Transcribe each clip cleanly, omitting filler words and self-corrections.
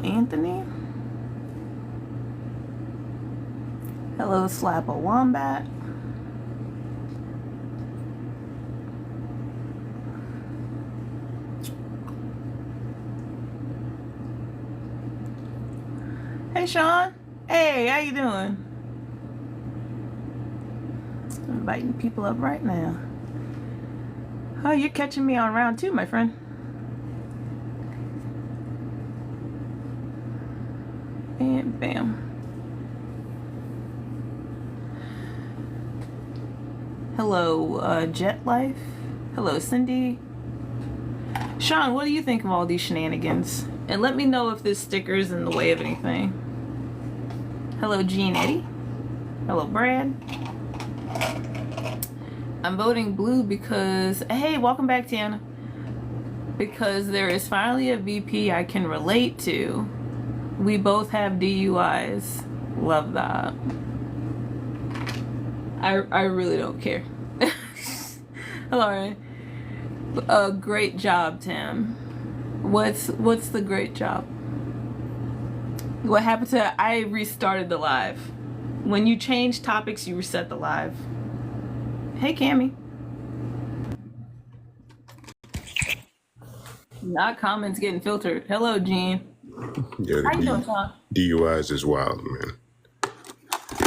Anthony. Hello, Slap a Wombat. Hey, Sean. Hey, how you doing? I'm inviting people up right now. Oh, you're catching me on round 2, my friend. And bam. Hello, Jet Life. Hello, Cindy. Sean, what do you think of all these shenanigans? And let me know if this sticker's in the way of anything. Hello, Jean Eddie. Hello, Brad. I'm voting blue because, hey, welcome back, Tiana. Because there is finally a VP I can relate to. We both have DUIs. Love that. I really don't care. Hello, Ryan. Great job, Tim. What's the great job? What happened to, I restarted the live. When you change topics, you reset the live. Hey, Cammy. Not comments getting filtered. Hello, Jean. Yeah, How you doing, Tom? DUIs is wild, man.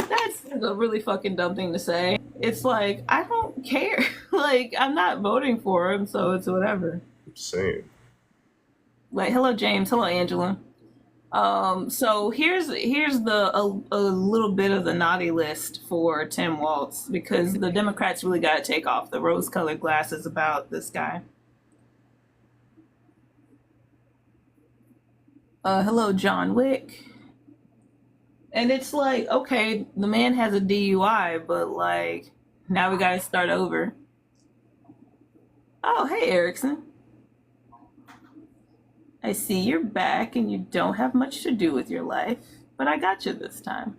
That's a really fucking dumb thing to say. It's like, I don't care. Like, I'm not voting for him, so it's whatever. I'm saying. Like, hello, James. Hello, Angela. So here's a little bit of the naughty list for Tim Walz, because the Democrats really got to take off the rose-colored glasses about this guy. Hello, John Wick. And it's like, okay, the man has a DUI, but like, now we got to start over. Oh, hey, Erickson. I see you're back and you don't have much to do with your life, but I got you this time.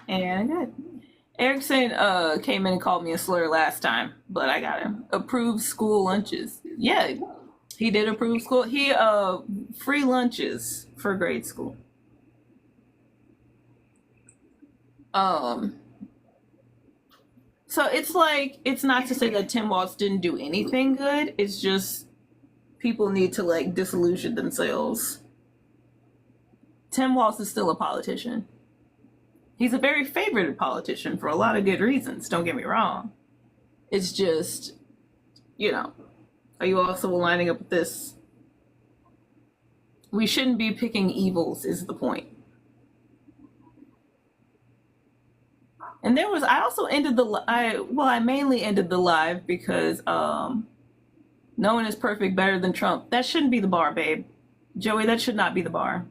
And good. Erickson came in and called me a slur last time, but I got him. Approved school lunches. Yeah, he did approve school. He free lunches for grade school. So it's like, it's not to say that Tim Walz didn't do anything good. It's just people need to like disillusion themselves. Tim Walz is still a politician. He's a very favored politician for a lot of good reasons. Don't get me wrong. It's just, you know, are you also lining up with this? We shouldn't be picking evils is the point. And there was, I also ended I mainly ended the live because no one is perfect better than Trump. That shouldn't be the bar, babe. Joey, that should not be the bar.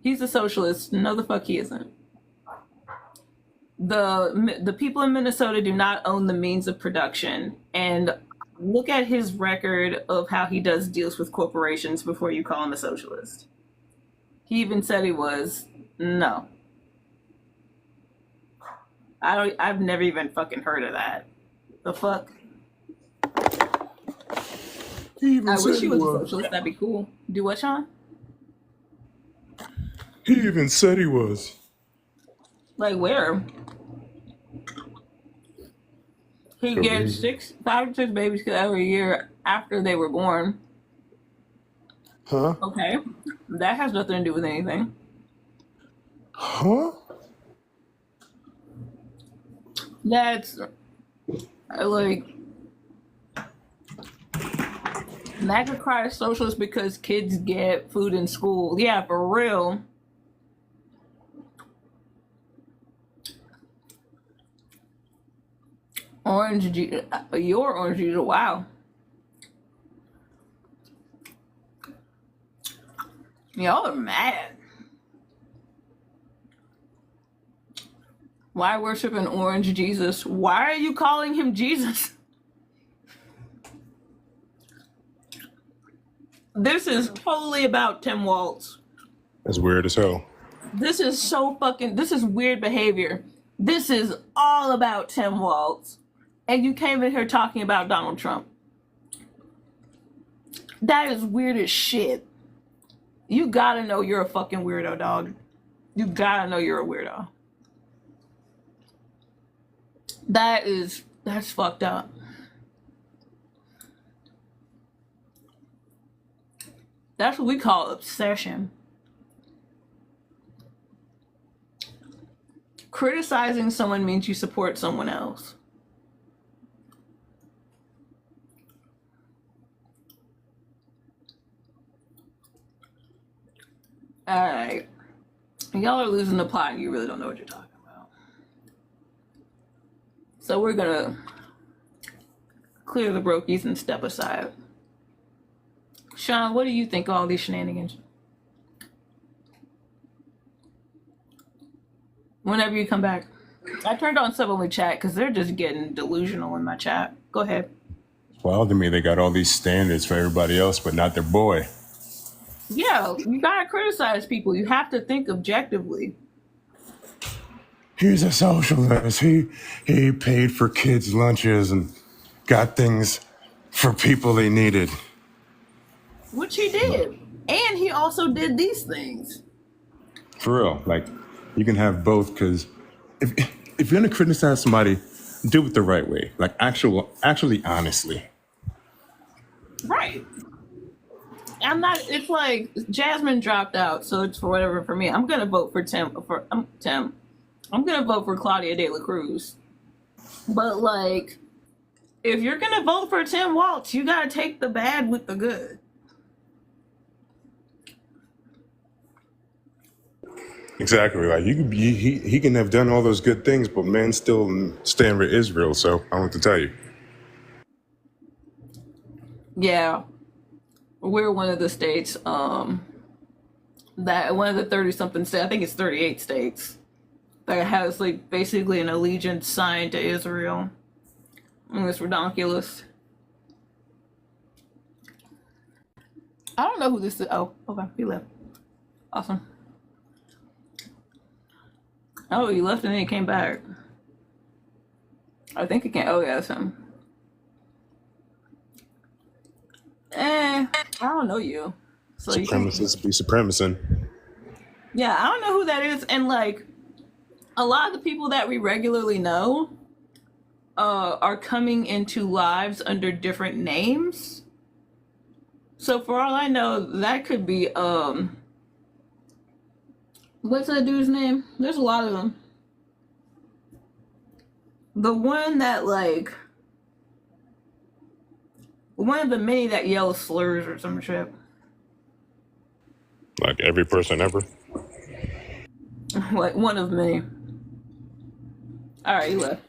He's a socialist. No, the fuck he isn't. The people in Minnesota do not own the means of production. And look at his record of how he does deals with corporations before you call him a socialist. He even said he was. No. I've never even fucking heard of that. The fuck? I wish he was a socialist. That'd be cool. Do what, Sean? He even said he was. Like where? He gets 5 or 6 babies every year after they were born. Huh? Okay. That has nothing to do with anything. Huh? That's like MAGA cry socialist because kids get food in school. Yeah, for real. Orange juice, your orange juice, wow. Y'all are mad. Why worship an orange Jesus? Why are you calling him Jesus? This is totally about Tim Walz. That's weird as hell. This is so fucking, this is weird behavior. This is all about Tim Walz. And you came in here talking about Donald Trump. That is weird as shit. You gotta know you're a fucking weirdo, dog. You gotta know you're a weirdo. That's fucked up. That's what we call obsession. Criticizing someone means you support someone else. Alright. Y'all are losing the plot and you really don't know what you're talking about. So we're gonna clear the brokies and step aside. Sean, what do you think of all these shenanigans? Whenever you come back. I turned on sub-only chat because they're just getting delusional in my chat. Go ahead. Well, to me, they got all these standards for everybody else, but not their boy. Yeah, you gotta criticize people. You have to think objectively. He's a socialist. He paid for kids' lunches and got things for people they needed. Which he did. And he also did these things. For real. Like, you can have both, because if you're going to criticize somebody, do it the right way. Like, actually, honestly. Right. It's like Jasmine dropped out, so it's for whatever for me. I'm going to vote for Tim. I'm going to vote for Claudia De La Cruz. But, like, if you're going to vote for Tim Waltz, you got to take the bad with the good. Exactly. Like, he can have done all those good things, but men still stand with Israel. So I want to tell you. Yeah, we're one of the states that one of the 30-something states. I think it's 38 states that has like basically an allegiance sign to Israel. And it's ridiculous. I don't know who this is. Oh, okay, he left. Awesome. Oh, he left and then he came back. I think he can't. Oh, yeah, that's him. I don't know you. So Supremacists be supremacing. Yeah, I don't know who that is. And, like, a lot of the people that we regularly know are coming into lives under different names. So, for all I know, that could be, what's that dude's name? There's a lot of them. The one that, like, one of the many that yells slurs or some shit. Like every person ever. Like one of many. All right, you left.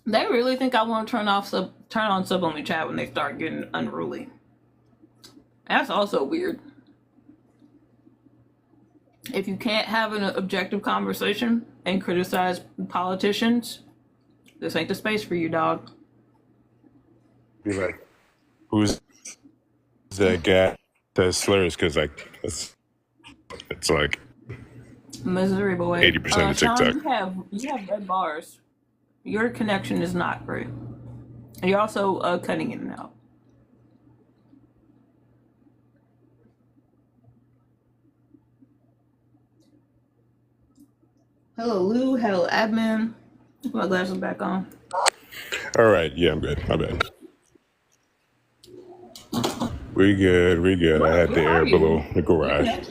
They really think I want to turn on sub-only chat when they start getting unruly. That's also weird. If you can't have an objective conversation and criticize politicians, this ain't the space for you, dog. Be like, who's that guy that slurs? Because like it's like Missouri boy. 80% of Sean, TikTok. you have red bars. Your connection is not great. You're also cutting in and out. Hello, Lou. Hello, admin. Put my glasses back on. All right, yeah, I'm good. My bad. We good. I had the air below the garage.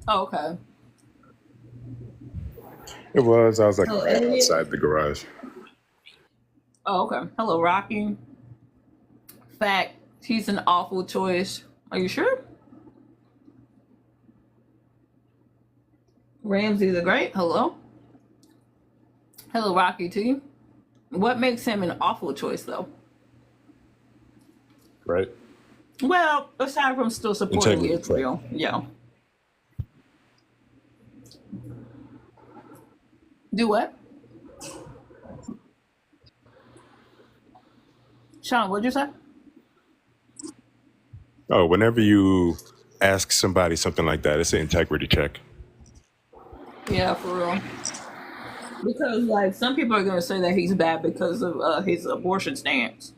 Oh, okay. It was. I was like Hello, right Elliot. outside the garage. Oh, okay. Hello, Rocky. Fact, he's an awful choice. Are you sure? Ramsey the Great. Hello. Hello, Rocky too. What makes him an awful choice, though? Right. Well, aside from still supporting Integrity. Israel, yeah. Do what? Sean, what'd you say? Oh, whenever you ask somebody something like that, it's an integrity check. Yeah, for real. Because like some people are gonna say that he's bad because of his abortion stance.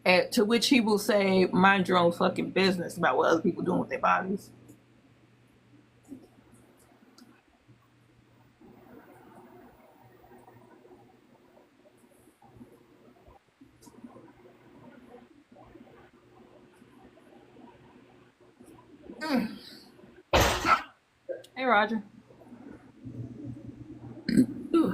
And to which he will say, mind your own fucking business about what other people doing with their bodies. Hey, Roger. Ooh.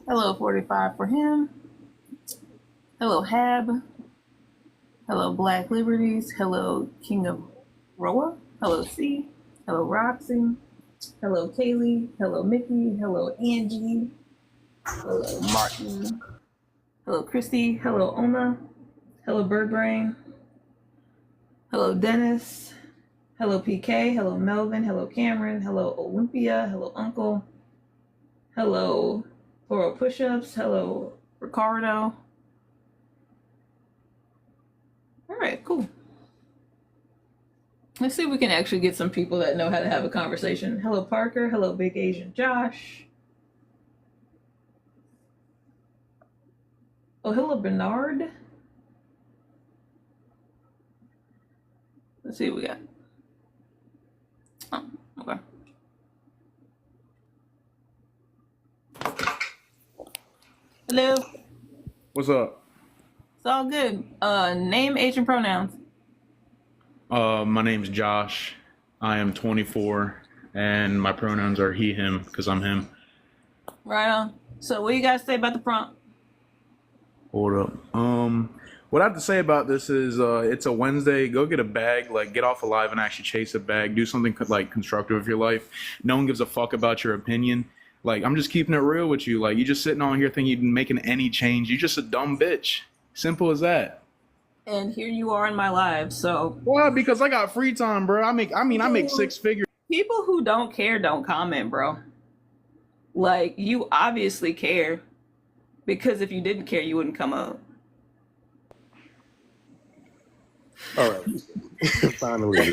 Hello, 45 for him. Hello, Hab. Hello, Black Liberties. Hello, King of Roa. Hello, C. Hello, Roxy. Hello, Kaylee. Hello, Mickey. Hello, Angie. Hello, Martin. Hello, Christy. Hello, Oma. Hello, Birdbrain. Hello, Dennis. Hello, PK. Hello, Melvin. Hello, Cameron. Hello, Olympia. Hello, Uncle. Hello, Oro Pushups. Hello, Ricardo. All right, cool. Let's see if we can actually get some people that know how to have a conversation. Hello, Parker. Hello, Big Asian Josh. Oh, hello, Bernard. Let's see what we got. Oh, okay. Hello. What's up? It's all good. Name, age, and pronouns. My name's Josh. I am 24, and my pronouns are he, him, because I'm him. Right on. So, what you guys say about the prompt? Hold up. What I have to say about this is, it's a Wednesday. Go get a bag, like get off alive and actually chase a bag. Do something like constructive with your life. No one gives a fuck about your opinion. Like, I'm just keeping it real with you. Like, you just sitting on here thinking you're making any change. You're just a dumb bitch. Simple as that. And here you are in my live. So, Well, because I got free time, bro. I make six figures. people who don't care don't comment, bro. Like, you obviously care. Because if you didn't care, you wouldn't come up. All right. Finally.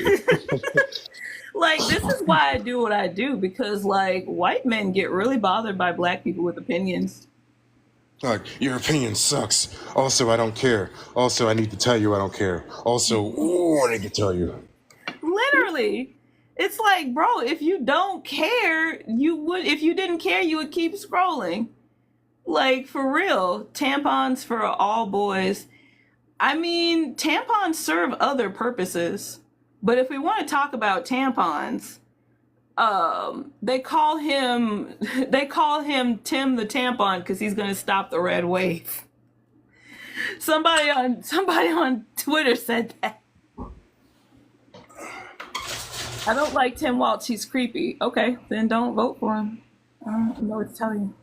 Like, this is why I do what I do. Because, like, white men get really bothered by black people with opinions. Like, your opinion sucks. Also, I don't care. Also, I need to tell you I don't care. Also, ooh, I need to tell you. Literally. It's like, bro, if you don't care, you would, if you didn't care, you would keep scrolling. Like, for real. Tampons for all boys. I mean, tampons serve other purposes. But if we want to talk about tampons, they call him Tim the Tampon because he's gonna stop the red wave. Somebody on Twitter said that. I don't like Tim Waltz. He's creepy. Okay, then don't vote for him. I don't know what to tell you.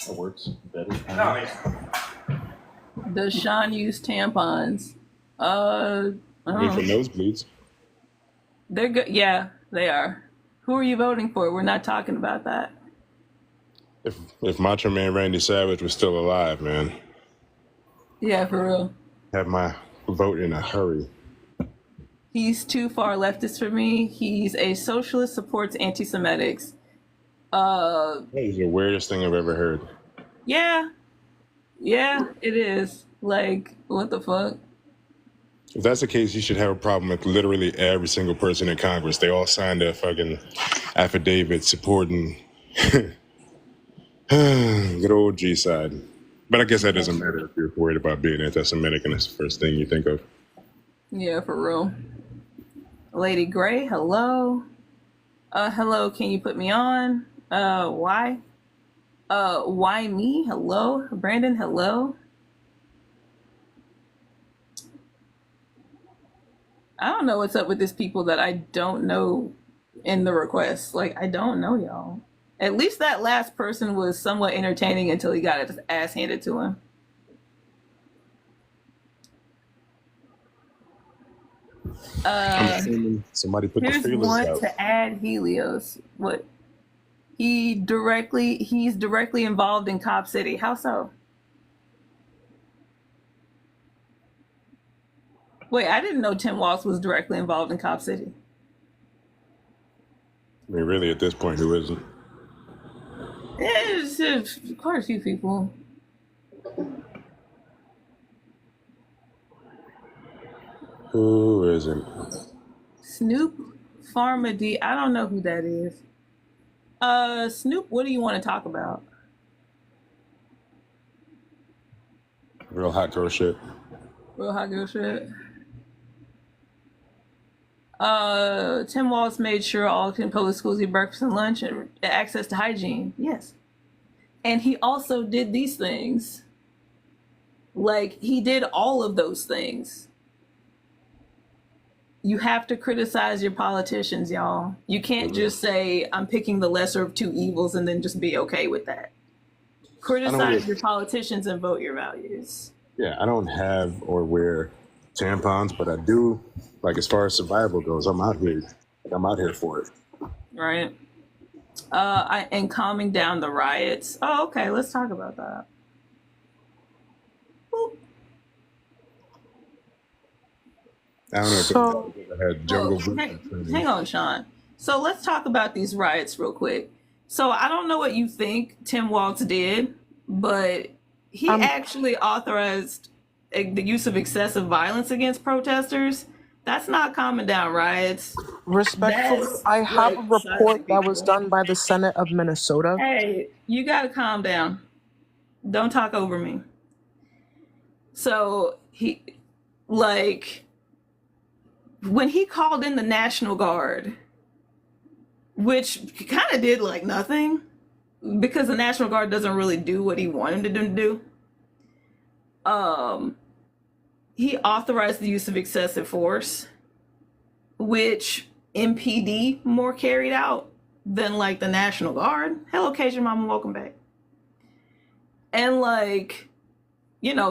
That works better. Does Sean use tampons? I don't Wait for know. nosebleeds. They're good. Yeah, they are. Who are you voting for? We're not talking about that. If Macho Man Randy Savage was still alive, man, Yeah, for real. have my vote in a hurry. He's too far leftist for me. He's a socialist, supports anti-Semitics. That is the weirdest thing I've ever heard. Yeah, it is. Like, what the fuck? If that's the case, you should have a problem with literally every single person in Congress. They all signed a fucking affidavit supporting good old G side. But I guess that doesn't matter if you're worried about being anti-Semitic and that's the first thing you think of. Yeah, for real. Lady Gray, hello. Hello, can you put me on? Why? Why me? Hello. Brandon, hello. I don't know what's up with these people that I don't know in the requests. Like, I don't know y'all. At least that last person was somewhat entertaining until he got his ass handed to him. I'm assuming somebody put the Here's feelers one out. to add Helios. What? He's directly involved in Cop City. How so? Wait, I didn't know Tim Walz was directly involved in Cop City. I mean, really, at this point, who isn't? It's quite a few people. Who isn't? Snoop Pharma D. I don't know who that is. Snoop, what do you want to talk about? Real hot girl shit. Real hot girl shit. Tim Walz made sure all public schools eat breakfast and lunch and access to hygiene. Yes. And he also did these things. Like, he did all of those things. You have to criticize your politicians, y'all. You can't just say, I'm picking the lesser of two evils and then just be okay with that. Criticize your politicians and vote your values. Yeah, I don't have or wear tampons, but I do, like, as far as survival goes, I'm out here for it. Right. And calming down the riots. Oh, okay, let's talk about that. Boop. I don't know So, if I had jungle Hang on, Sean. So let's talk about these riots real quick. So I don't know what you think Tim Walz did, but he um, actually authorized the use of excessive violence against protesters. That's not calming down riots. respectfully, That's I have a like report silencing that was people. done by the Senate of Minnesota. Hey, you gotta calm down. Don't talk over me. So when he called in the National Guard, which kind of did like nothing because the National Guard doesn't really do what he wanted them to do. He authorized the use of excessive force, which MPD more carried out than like the National Guard. Hello, Cajun Mama, welcome back. And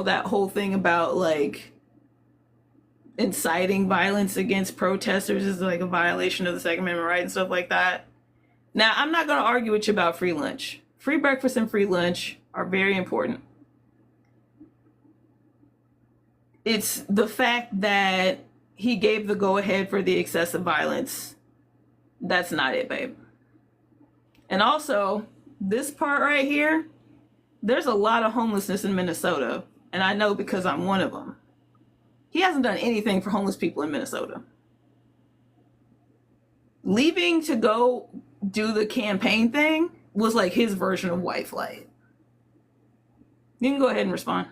that whole thing about like inciting violence against protesters is like a violation of the Second Amendment right and stuff like that. Now, I'm not going to argue with you about free lunch. Free breakfast and free lunch are very important. It's the fact that he gave the go-ahead for the excessive violence. That's not it, babe. And also, this part right here, there's a lot of homelessness in Minnesota, and I know because I'm one of them. He hasn't done anything for homeless people in Minnesota. Leaving to go do the campaign thing was like his version of white flight. You can go ahead and respond.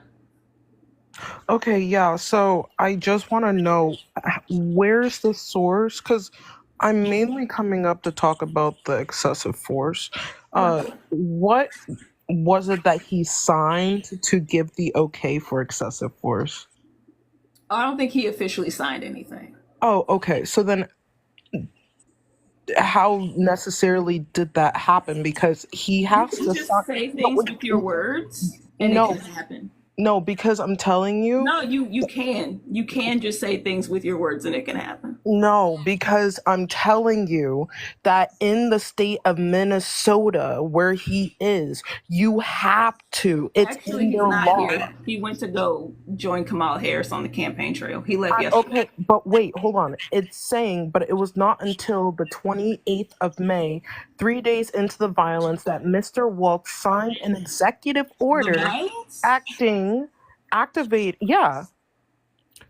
Okay, yeah, so I just want to know where's the source? Because I'm mainly coming up to talk about the excessive force. What was it that he signed to give the okay for excessive force? I don't think he officially signed anything. Oh, okay. So then how necessarily did that happen? Because he You has can to just sign. say No, things with your words and it no, can happen. no, because I'm telling you. No, you can. You can just say things with your words and it can happen. No, because I'm telling you that in the state of Minnesota, where he is, you have to. It's Actually, in he's their not law. here. He went to go join Kamala Harris on the campaign trail. He left yesterday. Okay, but wait, hold on. It's saying, but it was not until the 28th of May, 3 days into the violence, that Mr. Waltz signed an executive The order violence? yeah.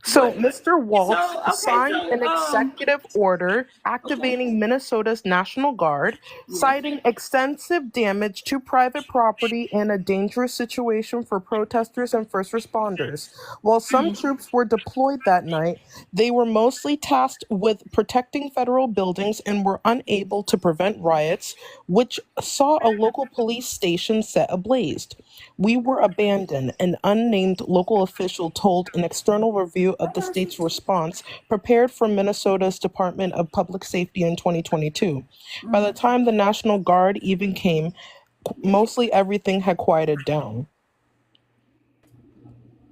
So What? Mr. Waltz So, okay, signed an so, executive order okay. activating Minnesota's National Guard, Yes. citing extensive damage to private property and a dangerous situation for protesters and first responders. While some troops were deployed that night, they were mostly tasked with protecting federal buildings and were unable to prevent riots, which saw a local police station set ablaze. We were abandoned, an unnamed local official told an external review of the state's response prepared for Minnesota's Department of Public Safety in 2022. By the time the National Guard even came, mostly everything had quieted down.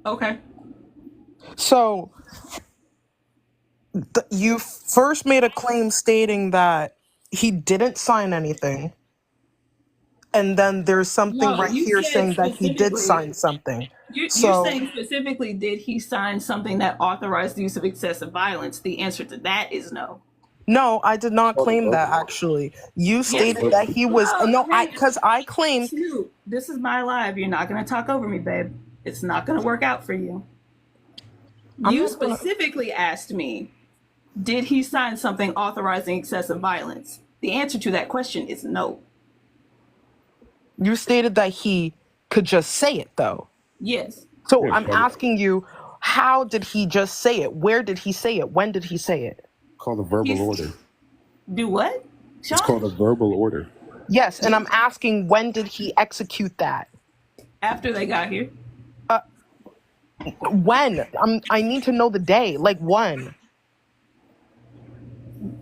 Okay. So you first made a claim stating that he didn't sign anything, and then there's something No, right you here said saying that he did specifically. sign something. You're So saying specifically, did he sign something that authorized the use of excessive violence? The answer to that is no. no, I did not Called a claim that verbal order. actually. You Yes. stated that he was No, no, I hey, because I claimed Snoop, this is my live. You're not going to talk over me, babe. It's not going to work out for you. I'm You not gonna, specifically asked me, did he sign something authorizing excessive violence? The answer to that question is no. you stated that he could just say it though. Yes. So Yeah, I'm asking you, how did he just say it? Where did he say it? When did he say it? called a verbal He's, order. do what? It's called a Sean? verbal order. Yes, and I'm asking, when did he execute that? After they got here. When? I need to know the day. Like when?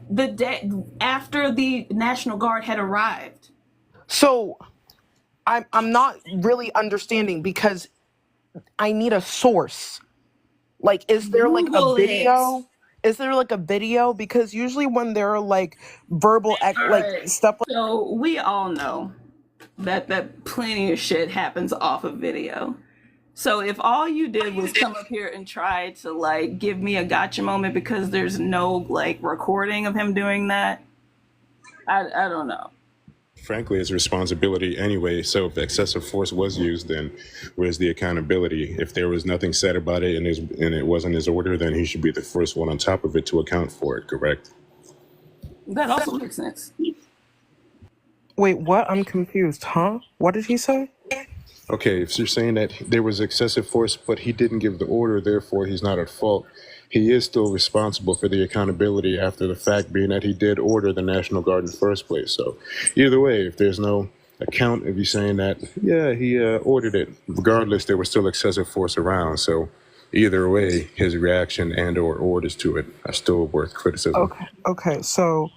The day after the National Guard had arrived. So I'm not really understanding because I need a source. Like, is there like a Google it. video? Is there like a video? Because usually when there are like verbal All like right. stuff like So we all know that plenty of shit happens off of video. So if all you did was come up here and try to like give me a gotcha moment because there's no like recording of him doing that, I don't know. Frankly, it's responsibility anyway. So if excessive force was used, then where's the accountability? If there was nothing said about it and it wasn't his order, then he should be the first one on top of it to account for it, correct? That also makes sense. wait, what? I'm confused. Huh? What did he say? Okay, if you're saying that there was excessive force, but he didn't give the order, therefore he's not at fault, he is still responsible for the accountability after the fact, being that he did order the National Guard in the first place. So either way, if there's no account of you saying that, yeah, he ordered it, regardless, there was still excessive force around. So either way, his reaction and or orders to it are still worth criticism. Okay, so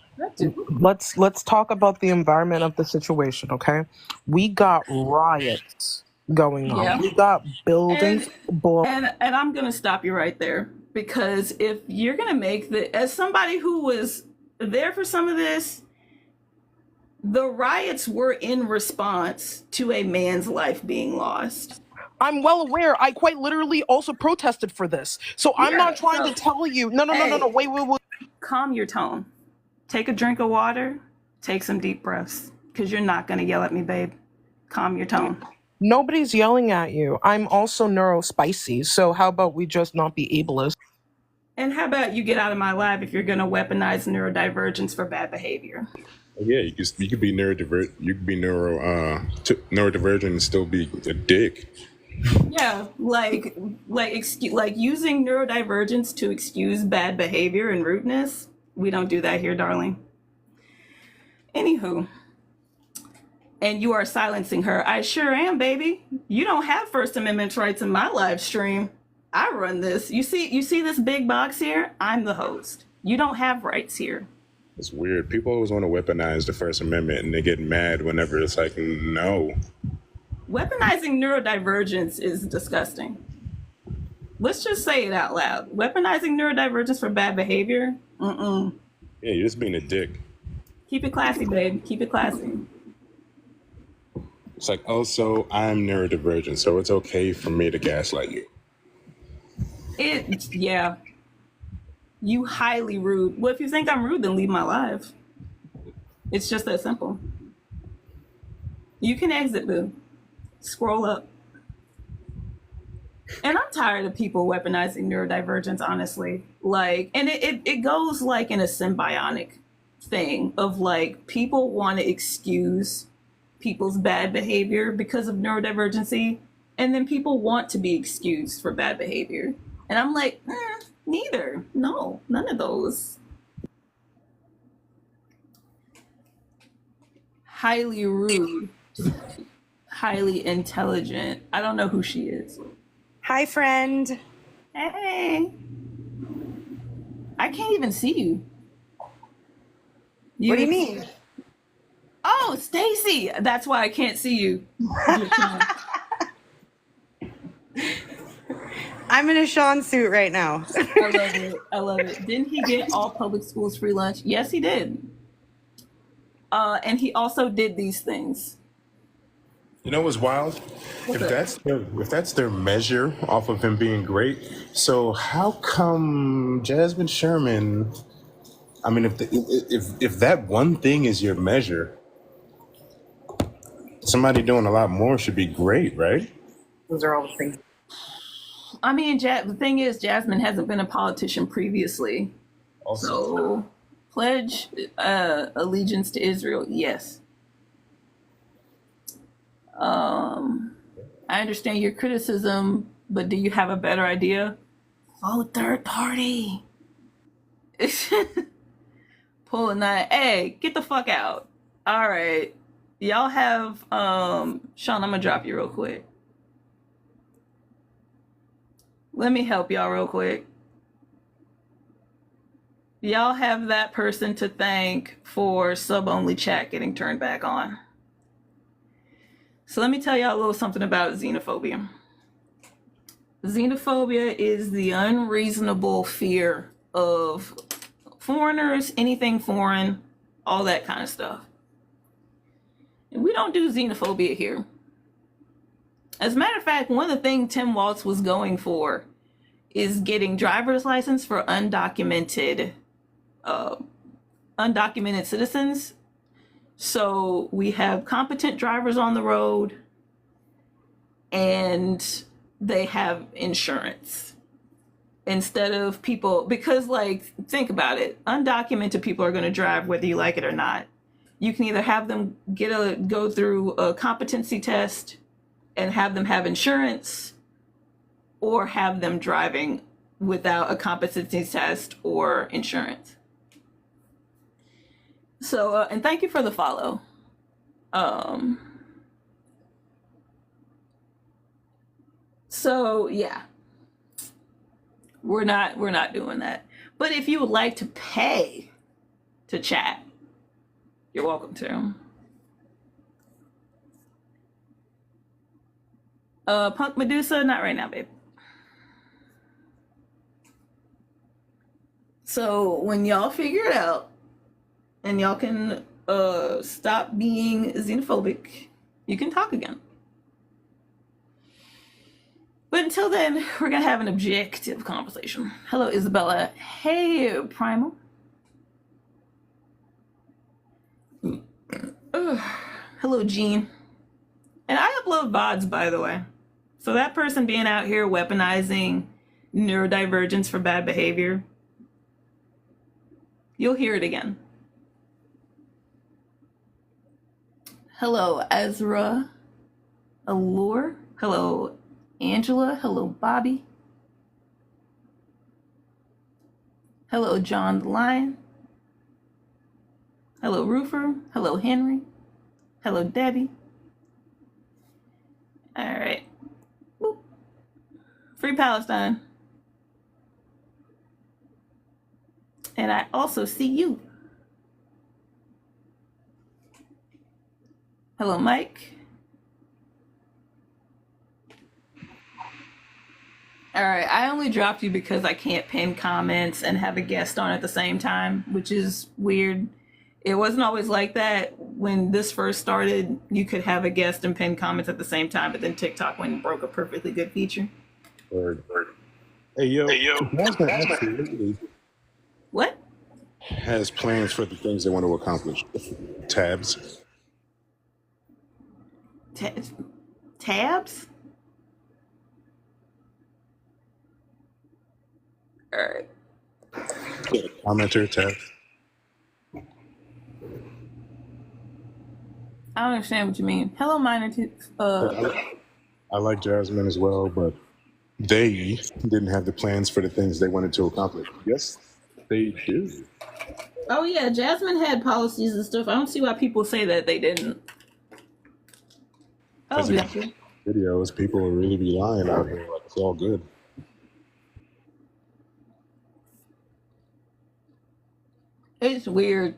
let's talk about the environment of the situation, okay? We got riots going on. Yeah. We got buildings blown. And I'm gonna stop you right there because if you're gonna make as somebody who was there for some of this, the riots were in response to a man's life being lost. I'm well aware. I quite literally also protested for this. So I'm Yeah, not trying so- to tell you. No. Hey. Wait. Calm your tone. Take a drink of water. Take some deep breaths because you're not gonna yell at me, babe. Calm your tone. Nobody's yelling at you. I'm also neurospicy. So how about we just not be ableist? And how about you get out of my life if you're gonna weaponize neurodivergence for bad behavior? Yeah, you could be neurodivergent. You could be neurodivergent and still be a dick. Yeah, like using neurodivergence to excuse bad behavior and rudeness. We don't do that here, darling. Anywho, and you are silencing her. I sure am, baby. You don't have First Amendment rights in my live stream. I run this. You see this big box here? I'm the host. You don't have rights here. It's weird. People always want to weaponize the First Amendment and they get mad whenever it's like, no. Weaponizing neurodivergence is disgusting. Let's just say it out loud. Weaponizing neurodivergence for bad behavior? Mm-mm. Yeah, you're just being a dick. Keep it classy, babe. Keep it classy. It's like, also, I'm neurodivergent, so it's okay for me to gaslight you. Yeah. You highly rude. Well, if you think I'm rude, then leave my live. It's just that simple. You can exit, boo. Scroll up. And I'm tired of people weaponizing neurodivergence, honestly. Like, and it goes like in a symbiotic thing of like people want to excuse people's bad behavior because of neurodivergency, and then people want to be excused for bad behavior. And I'm like, neither. No, none of those. Highly rude, highly intelligent. I don't know who she is. Hi, friend. Hey. I can't even see you. What do you mean? Oh, Stacy. That's why I can't see you. I'm in a Sean suit right now. I love it. I love it. Didn't he get all public schools free lunch? Yes, he did. And he also did these things. You know what's wild? If that's their measure off of him being great, so how come Jasmine Sherman? I mean, if that one thing is your measure, somebody doing a lot more should be great, right? Those are all the things. I mean, the thing is, Jasmine hasn't been a politician previously. Also, So, pledge allegiance to Israel, yes. I understand your criticism, but do you have a better idea? Vote third party. Pull a nine. Hey, get the fuck out. All right. Y'all have, Sean, I'm gonna drop you real quick. Let me help y'all real quick. Y'all have that person to thank for sub-only chat getting turned back on. So let me tell y'all a little something about xenophobia. Xenophobia is the unreasonable fear of foreigners, anything foreign, all that kind of stuff. And we don't do xenophobia here. As a matter of fact, one of the things Tim Walz was going for is getting driver's license for undocumented citizens. So we have competent drivers on the road and they have insurance instead of people, because like, think about it, undocumented people are going to drive whether you like it or not. You can either have them go through a competency test and have them have insurance, or have them driving without a competency test or insurance. So, and thank you for the follow. So yeah, we're not doing that. But if you would like to pay to chat, you're welcome to. Punk Medusa, not right now, babe. So when y'all figure it out and y'all can stop being xenophobic, you can talk again. But until then, we're gonna have an objective conversation. Hello, Isabella. Hey, Primal. Hello, Gene. And I upload VODs, by the way. So that person being out here weaponizing neurodivergence for bad behavior, you'll hear it again. Hello, Ezra Allure. Hello, Angela. Hello, Bobby. Hello, John the Lion. Hello, Roofer. Hello, Henry. Hello, Debbie. All right. Woo. Free Palestine. And I also see you. Hello, Mike. All right, I only dropped you because I can't pin comments and have a guest on at the same time, which is weird. It wasn't always like that. When this first started, you could have a guest and pin comments at the same time, but then TikTok went and broke a perfectly good feature. Word. Hey yo, Jasmine absolutely What? has plans for the things they want to accomplish. Tabs. Tabs? All right. Yeah, commenter tabs. I don't understand what you mean. Hello, Minor. I like Jasmine as well, but they didn't have the plans for the things they wanted to accomplish. Yes, they do. Oh yeah, Jasmine had policies and stuff. I don't see why people say that they didn't. Oh, Because yeah. videos, people will really be lying out here. Like it's all good. It's weird.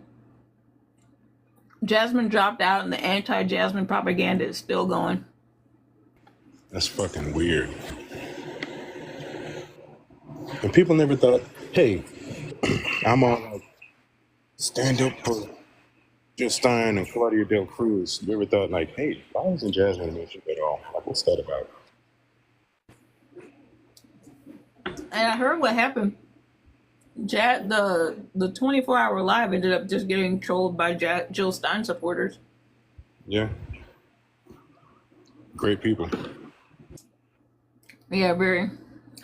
Jasmine dropped out and the anti-Jasmine propaganda is still going. That's fucking weird. And people never thought, hey, I'm on stand up for Jill Stein and Claudia De La Cruz. You ever thought like, hey, why isn't Jasmine mentioned at all? Like, what's that about? And I heard what happened. The 24-hour live ended up just getting trolled by Jill Stein supporters. Yeah. Great people. Yeah, very.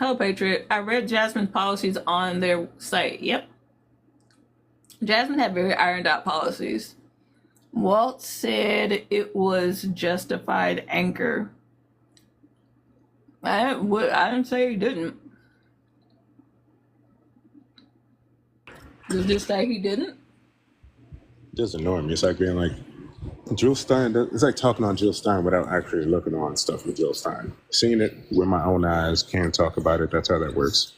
Hello, Patriot. I read Jasmine's policies on their site. Yep. Jasmine had very ironed out policies. Walt said it was justified anger. I didn't say he didn't. Did you say he didn't? It doesn't annoy me. It's like being like, Jill Stein, it's like talking on Jill Stein without actually looking on stuff with Jill Stein. Seeing it with my own eyes, can't talk about it. That's how that works.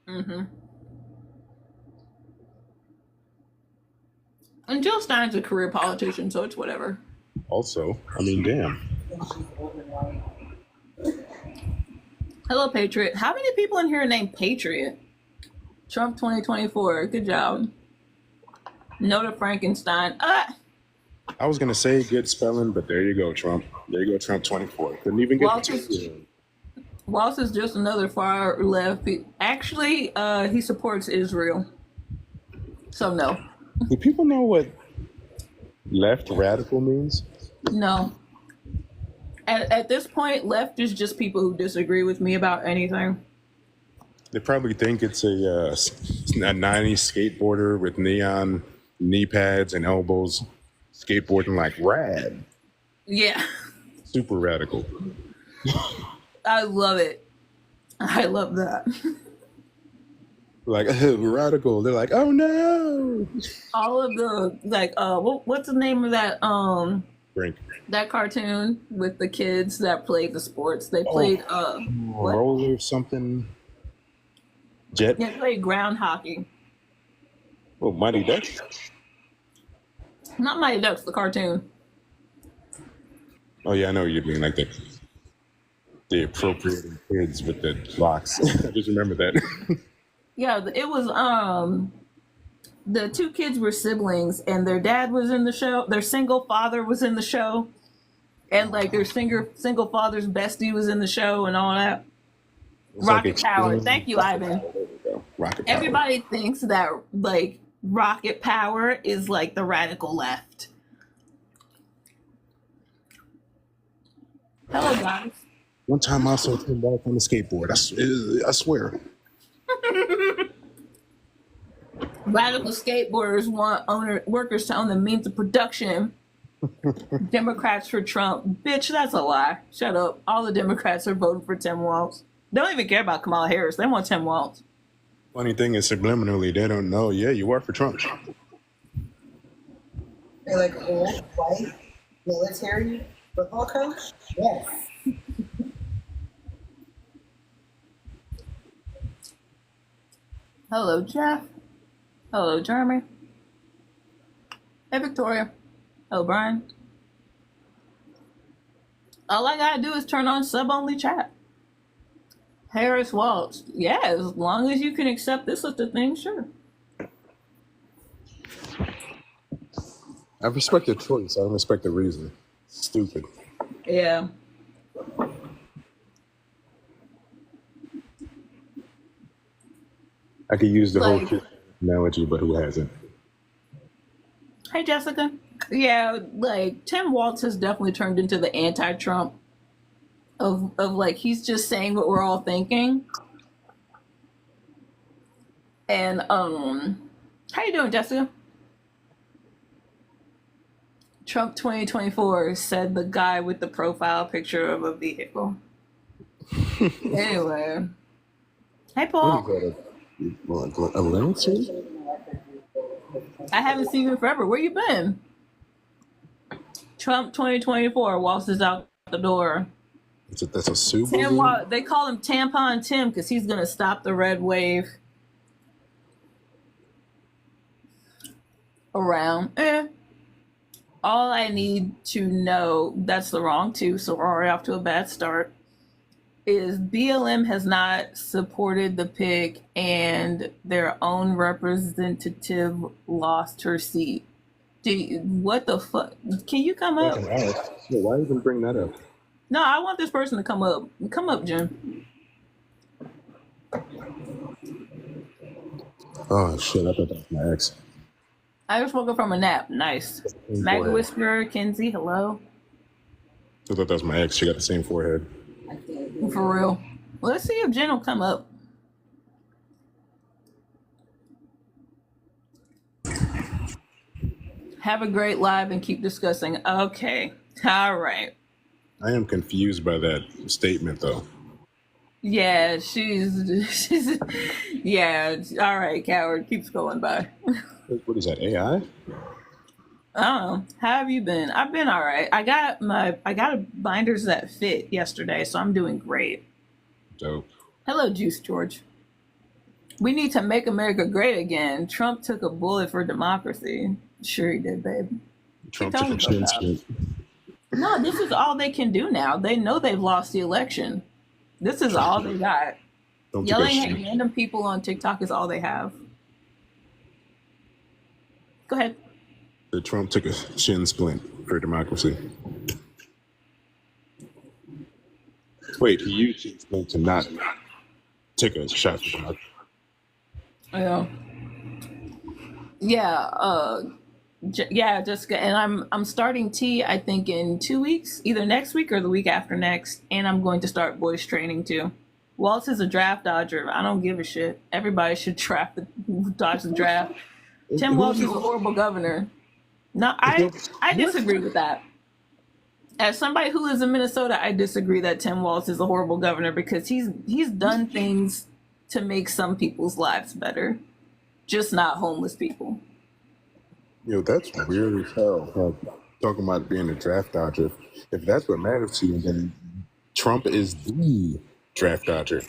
Mm-hmm. And Jill Stein's a career politician, so it's whatever. Also, I mean, damn. Hello, Patriot. How many people in here are named Patriot? Trump 2024. Good job. No to Frankenstein. I was gonna say good spelling, but there you go, Trump. There you go, Trump 24. Couldn't even get Waltz is just another far left. Actually, he supports Israel. So no. Do people know what left radical means? No. At this point, left is just people who disagree with me about anything. They probably think it's a 90s skateboarder with neon knee pads and elbows skateboarding like rad. Yeah. Super radical. I love it. I love that. Like, oh, radical. They're like, oh no. All of the like what's the name of that Drink. that cartoon with the kids that played the sports? They played what? Roller something. Jet. They played ground hockey. Oh, Mighty Ducks. Not Mighty Ducks, the cartoon. Oh yeah, I know what you mean, like the appropriating kids with the blocks. I just remember that. Yeah, it was the two kids were siblings and their dad was in the show. Their single father was in the show. And like their single father's bestie was in the show and all that. Rocket Power. Thank you, Ivan. Rocket Power. Everybody thinks that like Rocket Power is like the radical left. Hello, guys. One time I saw Tim walk on the skateboard. I swear. Radical skateboarders want workers to own the means of production. Democrats for Trump. Bitch, that's a lie. Shut up. All the Democrats are voting for Tim Walz. They don't even care about Kamala Harris. They want Tim Walz. Funny thing is, subliminally, they don't know. Yeah, you are for Trump. They're like old, white, military football coach? Yes. Hello, Jeff. Hello, Jeremy. Hey, Victoria. Hello, Brian. All I gotta do is turn on sub-only chat. Harris Waltz. Yeah, as long as you can accept this list of things, sure. I respect the choice. I don't respect the reason. Stupid. Yeah. I could use the whole Like- kid analogy, but who hasn't? Hey, Jessica. Yeah, like Tim Waltz has definitely turned into the anti-Trump of like he's just saying what we're all thinking. And how you doing, Jessica? Trump 2024 said the guy with the profile picture of a vehicle. Anyway. Hey, Paul. A Lancer? I haven't seen you forever. Where you been? Trump 2024 waltzes out the door. That's a Subaru? They call him Tampon Tim because he's going to stop the red wave around. All I need to know, that's the wrong two, so we're already off to a bad start, is BLM has not supported the pick and their own representative lost her seat. What the fuck? Can you come up? Yeah, why even bring that up? No, I want this person to come up. Come up, Jim. Oh shit! I thought that was my ex. I just woke up from a nap. Nice. Maggie Whisperer, Kenzie, hello. I thought that was my ex. She got the same forehead. For real. Let's see if Jen will come up. Have a great live and keep discussing. Okay. All right. I am confused by that statement, though. Yeah, she's yeah. All right, coward. Keeps going by. What is that, AI? I don't know. How have you been? I've been all right. I got binders that fit yesterday, so I'm doing great. Dope. Hello, Juice George. We need to make America great again. Trump took a bullet for democracy. Sure he did, babe. Trump took a chance. No, this is all they can do now. They know they've lost the election. This is all they got. Yelling at random people on TikTok is all they have. Go ahead. The Trump took a shin splint for democracy. Wait, he used shin splint to not take a shot for democracy. Yeah. Yeah, Jessica, and I'm starting T, I think, in 2 weeks, either next week or the week after next, and I'm going to start voice training too. Waltz is a draft dodger. I don't give a shit. Everybody should dodge the draft. Tim Walz is a horrible governor. No, I disagree with that. As somebody who lives in Minnesota, I disagree that Tim Walz is a horrible governor because he's done things to make some people's lives better, just not homeless people. Yo, that's weird as hell. Talking about being a draft dodger. If that's what matters to you, then Trump is the draft dodger.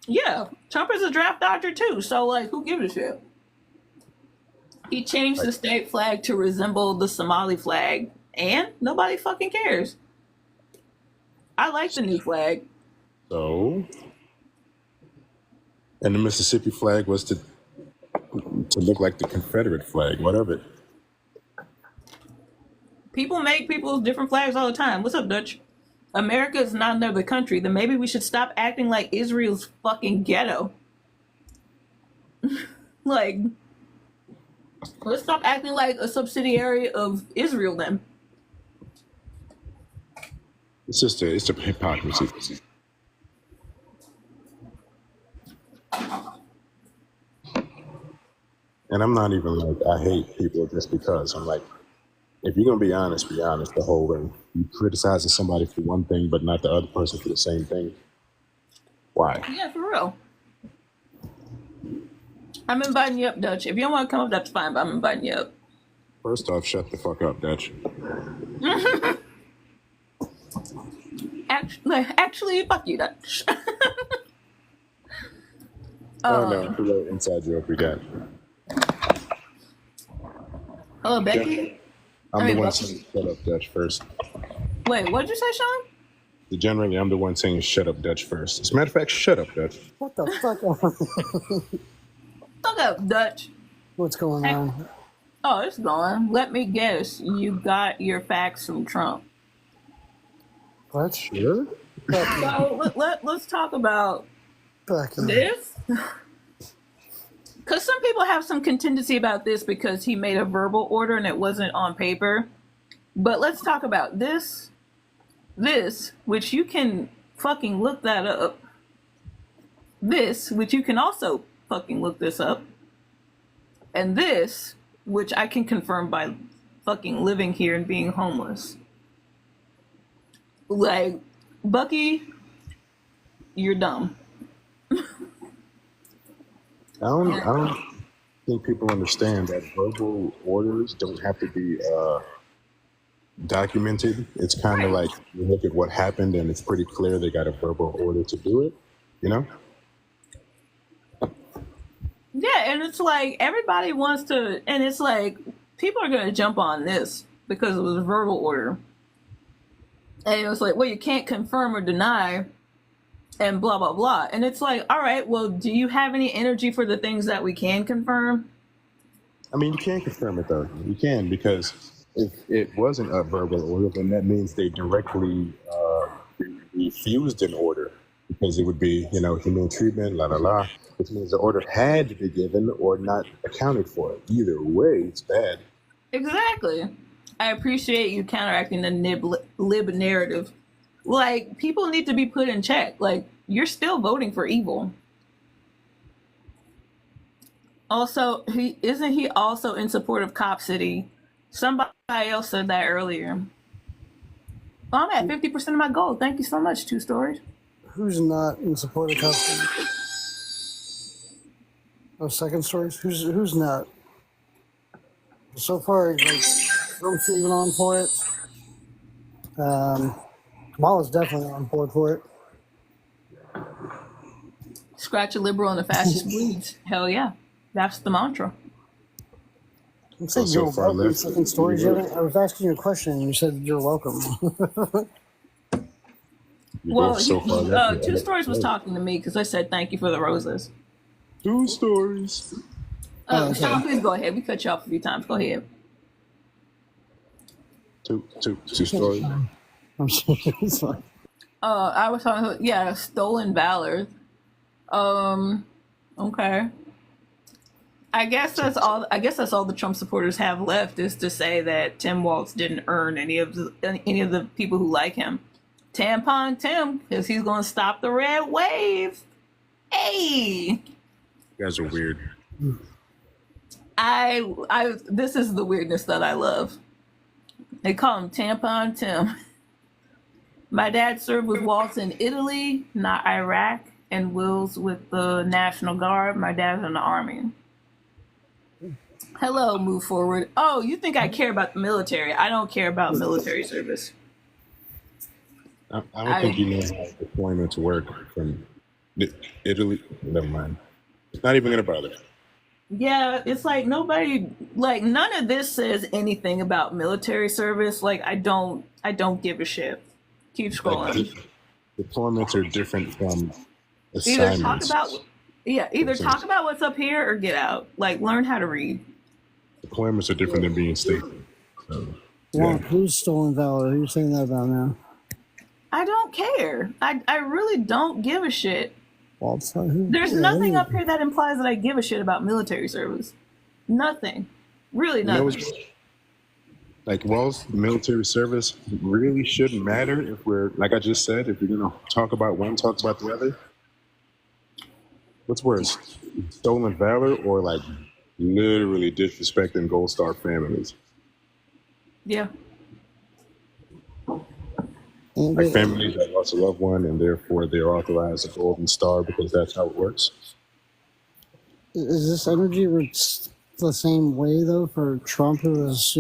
Yeah, Trump is a draft dodger too. So, like, who gives a shit? He changed the state flag to resemble the Somali flag, and nobody fucking cares. I like the new flag. So, and the Mississippi flag was to look like the Confederate flag. What of it? People make people's different flags all the time. What's up, Dutch? America is not another country. Then maybe we should stop acting like Israel's fucking ghetto. Like, let's stop acting like a subsidiary of Israel then. It's a hypocrisy. And I'm not even like, I hate people just because. I'm like, if you're going to be honest the whole way. You criticizing somebody for one thing, but not the other person for the same thing. Why? Yeah, for real. I'm inviting you up, Dutch. If you don't want to come up, that's fine, but I'm inviting you up. First off, shut the fuck up, Dutch. Actually, fuck you, Dutch. Oh no, it's a little inside joke we got. Hello, Becky. I'm the one saying shut up, Dutch first. Wait, what'd you say, Sean? Generally, I'm the one saying shut up, Dutch first. As a matter of fact, shut up, Dutch. What the fuck? Fuck up, Dutch. What's going on? Oh, it's going. Let me guess. You got your facts from Trump. What? Sure. So let's talk about this. Because some people have some contingency about this because he made a verbal order and it wasn't on paper. But let's talk about this, which you can fucking look that up. This, which you can also fucking look this up. And this, which I can confirm by fucking living here and being homeless. Like, Bucky, you're dumb. I don't think people understand that verbal orders don't have to be documented. It's kind of like you look at what happened and it's pretty clear they got a verbal order to do it, you know? Yeah, and it's like everybody wants to, and it's like people are going to jump on this because it was a verbal order. And it was like, well, you can't confirm or deny and blah, blah, blah. And it's like, all right, well, do you have any energy for the things that we can confirm? I mean, you can confirm it though. You can, because if it wasn't a verbal order, then that means they directly refused an order, because it would be, humane treatment, la la la, which means the order had to be given or not accounted for. Either way, it's bad. Exactly. I appreciate you counteracting the lib narrative. Like, people need to be put in check. Like, you're still voting for evil. Also, he also in support of Cop City? Somebody else said that earlier. Well, I'm at 50% of my goal. Thank you so much, Two Stories. Who's not in support of custody? Oh, Second Stories? Who's not? So far, like, Trump's even on for it. Kamala's definitely on board for it. Scratch a liberal and the fascist bleeds. Hell yeah. That's the mantra. I'm saying So you're far welcome, left. Second Stories. I was asking you a question and you said you're welcome. You're Well, both so far left. Two Stories was talking to me because I said thank you for the roses. 2 stories. Oh, okay. Sean, please go ahead. We cut you off a few times. Go ahead. Two stories. I'm sure it's fine. I was talking. Yeah, stolen valor. Okay. I guess that's all the Trump supporters have left, is to say that Tim Walz didn't earn any of the people who like him. Tampon Tim, because he's going to stop the red wave. Hey. You guys are weird. This is the weirdness that I love. They call him Tampon Tim. My dad served with Waltz in Italy, not Iraq, and Will's with the National Guard. My dad's in the Army. Hello, move forward. Oh, you think I care about the military? I don't care about military service. I don't think you know how deployments work from Italy. Never mind. It's not even going to bother. Yeah, it's like nobody, like none of this says anything about military service. Like I don't give a shit. Keep scrolling. Like, deployments are different from Either assignments. talk about what's up here or get out. Like learn how to read. Deployments are different than being stationed. So, Wow, who's stolen valor? Who are you saying that about now? I don't care. I really don't give a shit. Waltz? There's nothing up here that implies that I give a shit about military service. Nothing. Really nothing. Like, military service really shouldn't matter if we're, like I just said, if you're going to talk about one, talk about the other. What's worse, stolen valor or like literally disrespecting Gold Star families? Yeah. Like families that lost a loved one and therefore they're authorized a Golden Star because that's how it works. Is this energy the same way though for Trump, who was,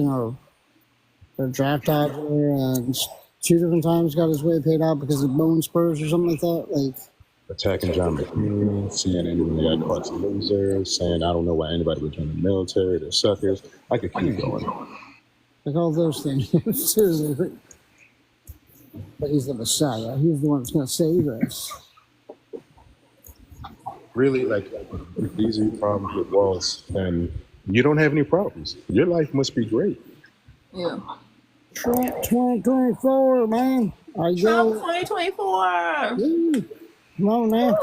a draft dodger and 2 different times got his way paid out because of bone spurs or something like that? Like Attacking John McCain, CNN when they got caught some losers, saying I don't know why anybody would join the military, they're suckers. I could keep going. Like all those things. Seriously. But he's the Messiah. He's the one that's going to save us. Really, like, if these are your problems with walls, then you don't have any problems. Your life must be great. Yeah. Trump 2024, man. Trump 2024. Come on now.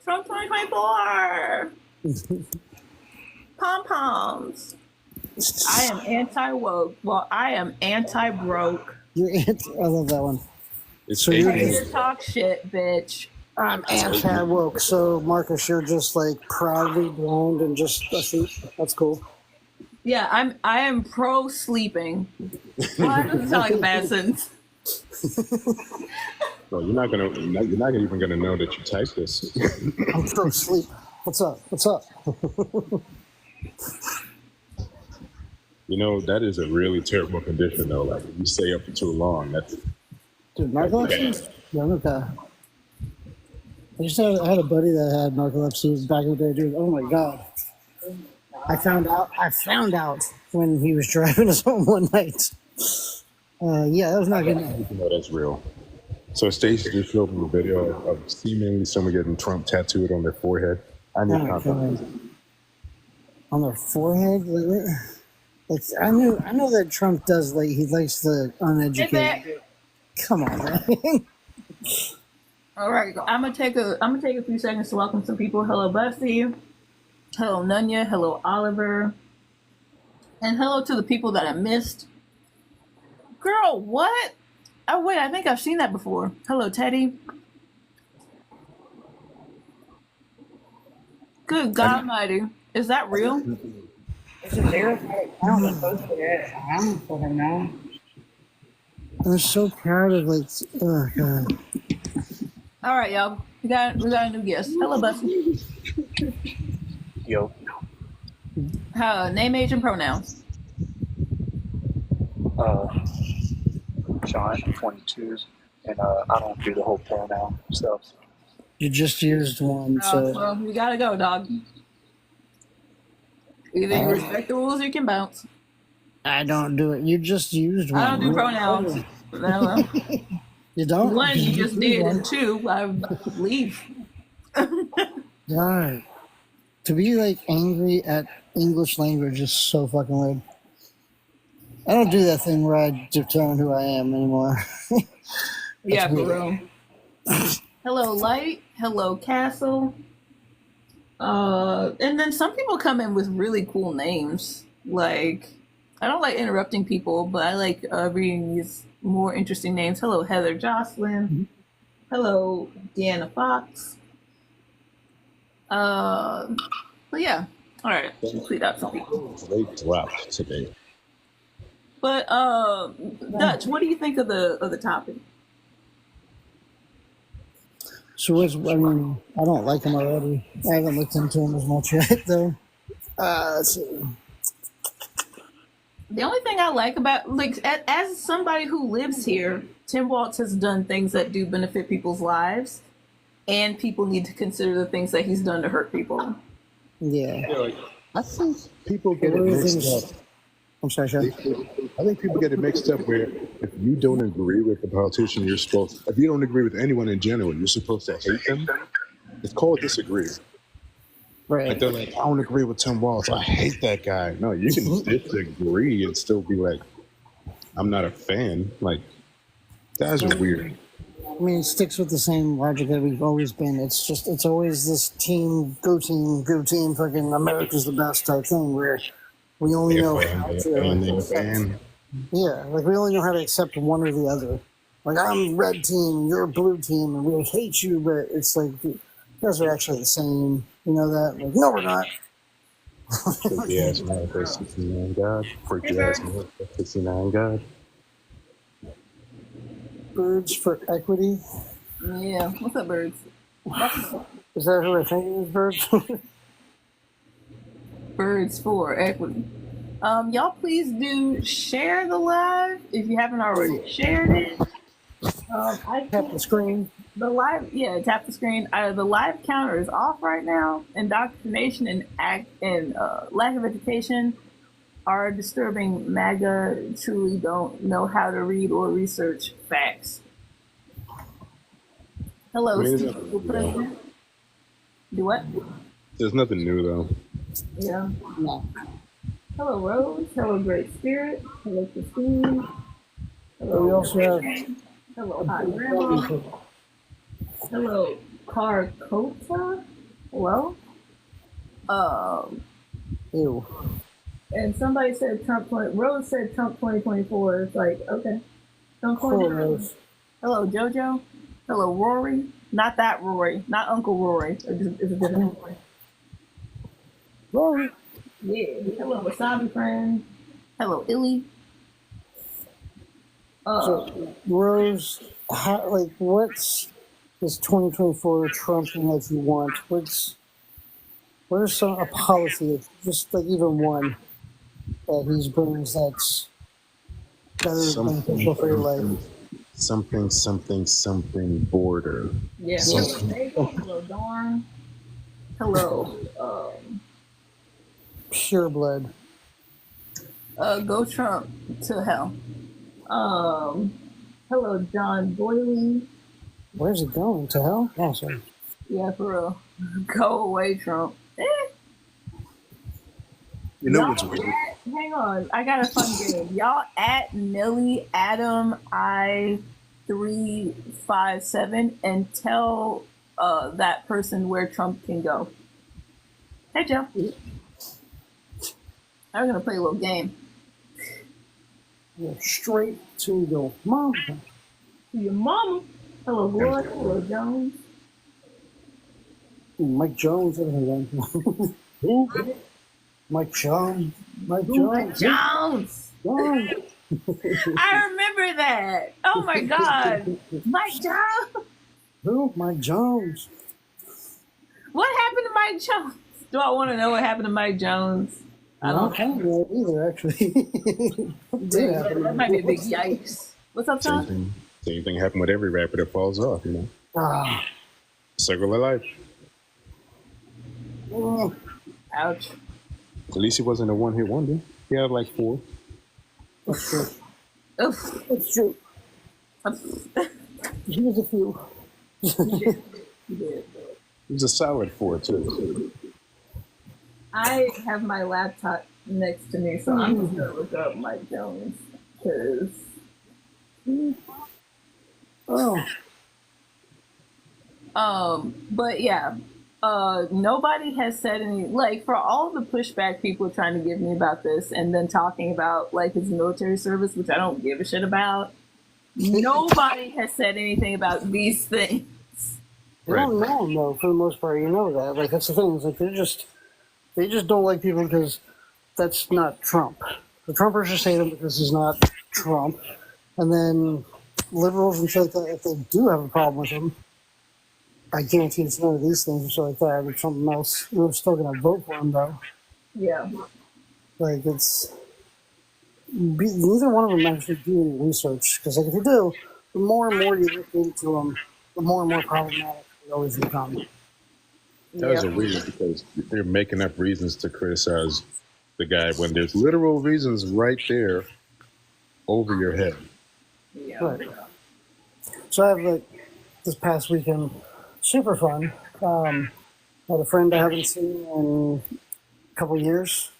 Trump 2024. Pom poms. I am anti-woke. Well, I am anti-broke. I love that one. It's So you're Ready atheist. to talk shit, bitch. I'm anti-woke. So, Marcus, you're just like proudly blonde and just asleep. That's cool. Yeah, I am pro sleeping. Well, that doesn't sound like a bad sentence. So you're not even gonna know that you typed this. I'm pro sleep. What's up? What's up? That is a really terrible condition though. Like if you stay up for too long, that's Dude, narcolepsy? Yeah, I'm okay. I had a buddy that had narcolepsy back in the day, dude. Oh my god. I found out when he was driving us home one night. Yeah, that was not good. you know that's real. So Stacey just showed me a video of seemingly someone getting Trump tattooed on their forehead. I need Oh, contact. on their forehead. Like, I know that Trump does he likes the uneducated. Come on, man. All right, I'm gonna take a few seconds to welcome some people. Hello, Bussy. Hello, Nunya. Hello, Oliver. And hello to the people that I missed. Girl, what? Oh wait, I think I've seen that before. Hello, Teddy. Good God Almighty, is that real? It's a verified account that posted it. I don't fucking know. I'm so proud of oh god. All right, y'all. We got a new guest. Hello, Bussy. Yo, Name, age, and pronouns. Sean, I'm 22, and I don't do the whole pronoun stuff. You just used one, so Well, we gotta go, dog. Either you respect the rules or you can bounce. I don't do it. You just used one. I don't do pronouns. No, You don't? one, you just did, and two, I leave. God. To be angry at English language is so fucking weird. I don't do that thing where I determine who I am anymore. Yeah, for weird. real. Hello, Light. Hello, Castle. And then some people come in with really cool names. Like, I don't like interrupting people, but I like reading these more interesting names. Hello, Heather Jocelyn. Hello, Deanna Fox. But yeah. All right. Tweet out some people. Late drop today. But Dutch, what do you think of the topic? So I don't like him already. I haven't looked into him as much yet, though. Let's see. The only thing I like about, as somebody who lives here, Tim Waltz has done things that do benefit people's lives, and people need to consider the things that he's done to hurt people. Yeah. I think people get it mixed up. I'm sorry, Sean. I think people get it mixed up where if you don't agree with the politician, if you don't agree with anyone in general, you're supposed to hate them. It's called disagree. Right. Like they're like, I don't agree with Tim Walz. I hate that guy. No, you can disagree and still be like, I'm not a fan. Like, guys are weird. I mean, it sticks with the same logic that we've always been. It's always this team, fucking America's the best type thing where we only know how to. Yeah, we only know how to accept one or the other. Like, I'm red team, you're blue team, and we hate you, but it's like, you guys are actually the same. You know that? Like, no, we're not. Freaky ass motherfucker, 69 God. Freaky ass motherfucker, 69 God. Birds for equity. Yeah, what's up, birds? Is that who I think it is, birds? Birds for equity. Y'all please do share the live if you haven't already shared it. I Tap the screen. The live, tap the screen. The live counter is off right now. Indoctrination and lack of education are disturbing. MAGA truly don't know how to read or research facts. Hello, Steve. President. Do what? There's nothing new though. Yeah. No. Hello, Rose. Hello, Great Spirit. Hello, Christine. Hello. We also have. Hello, Hot Grandma. Hello, Carcota. Hello. Ew. And somebody said Rose said Trump 2024. It's like, okay. Trump Cool, 2024. Rose. Hello, JoJo. Hello, Rory. Not that Rory. Not Uncle Rory. It's a different Rory. Rory. Yeah. Hello, Wasabi friend. Hello, Illy. So, Rose, what's this 2024 Trump life you want? What is a policy, just even one, that he brings that's better beneficial for your life? Something border. Yeah. Hello, Dawn. Hello, Pure blood. go Trump to hell. Hello, John Boyley. Where's it going? To hell? Oh, sorry. Yeah, for real. Go away, Trump. You know Y'all what's weird? hang on, I got a fun game. Y'all at Millie Adam I357 and tell that person where Trump can go. Hey Joe. I'm gonna play a little game. Go straight to your mom. To your mama. Hello Gloria. Hello Jones. Mike Jones. Who? Mike Jones. Mike Ooh, Mike Jones. Jones. I remember that. Oh my God. Mike Jones. Who? Mike Jones. What happened to Mike Jones? Do I want to know what happened to Mike Jones? I don't know either, actually. That might be a big yikes. What's up, son? Same thing happened with every rapper that falls off, you know. Ah. Circle of life. Ouch. At least he wasn't a one-hit wonder. He had like 4. That's true. Oof. That's true. Here's a few. You did. He was a solid 4 too. I have my laptop next to me, so I'm just gonna look up Mike Jones because. But yeah, nobody has said any, like, for all the pushback people are trying to give me about this, and then talking about like his military service, which I don't give a shit about. Nobody has said anything about these things. They don't know him though, for the most part. You know that. Like that's the thing. It's like they just don't like people because that's not Trump. The Trumpers just hate him because he's not Trump. And then liberals and shit like that, if they do have a problem with him, I guarantee it's none of these things and shit like that. Or something else. We're still gonna vote for him though. Yeah. Like it's neither one of them actually do any research because like if you do, the more and more you look into them, the more and more problematic they always become. That was a weird because they're making up reasons to criticize the guy when there's literal reasons right there over your head. Yeah. Right. So I have like this past weekend, super fun. Had a friend I haven't seen in a couple years.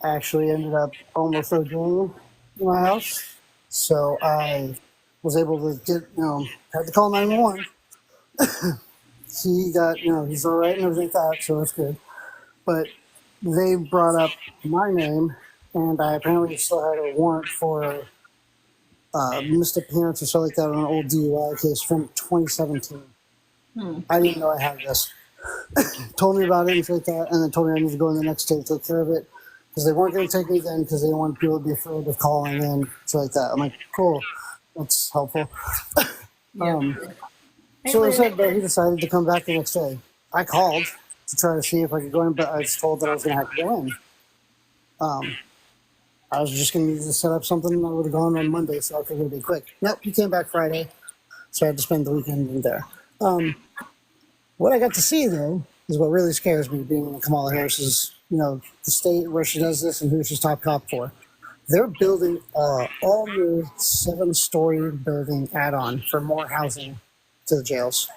Actually ended up almost ODing in my house. So I was able to get, had to call 911. He got, he's all right and everything like that, so that's good. But they brought up my name, and I apparently still had a warrant for missed appearance or something like that on an old DUI case from 2017. I didn't know I had this. Told me about it and shit like that, and then told me I need to go in the next day to take care of it because they weren't going to take me then because they didn't want people to be afraid of calling in, shit like that. I'm like, cool, that's helpful. So instead, he decided to come back the next day. I called to try to see if I could go in, but I was told that I was going to have to go in. I was just going to need to set up something, and I would have gone on Monday, so I figured it'd be quick. Nope, he came back Friday, so I had to spend the weekend in there. What I got to see, though, is what really scares me, being in Kamala Harris's, the state where she does this and who she's top cop for. They're building all new 7-story building add-on for more housing to the jails.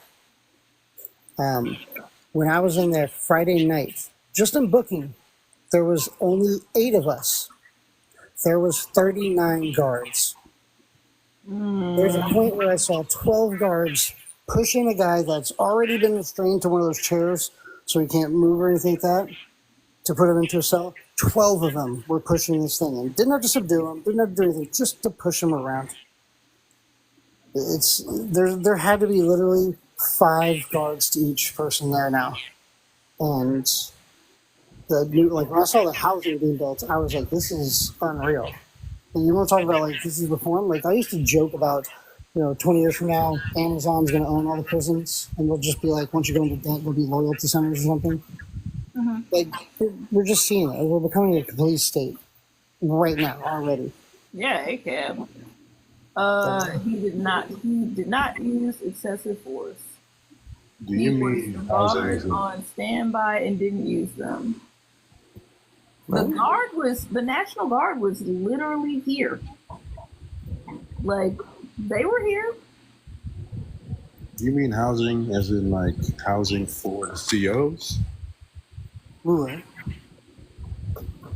When I was in there Friday night, just in booking, there was only 8 of us. There was 39 guards. There's a point where I saw 12 guards pushing a guy that's already been restrained to one of those chairs so he can't move or anything like that to put him into a cell. 12 of them were pushing this thing in. Didn't have to subdue him, didn't have to do anything, just to push him around. There had to be literally 5 guards to each person there now. And when I saw the housing being built, I was like, this is unreal. And you want to talk about like this is reform? Like I used to joke about, 20 years from now, Amazon's going to own all the prisons, and they'll just be like, once you go into debt, they'll be loyalty centers or something. Like we're just seeing it. We're becoming a complete state right now already. Yeah, ACAB. He did not use excessive force. Do you mean on standby and didn't use them? The National Guard was literally here. Like they were here. Do you mean housing as in like housing for the COs? Right.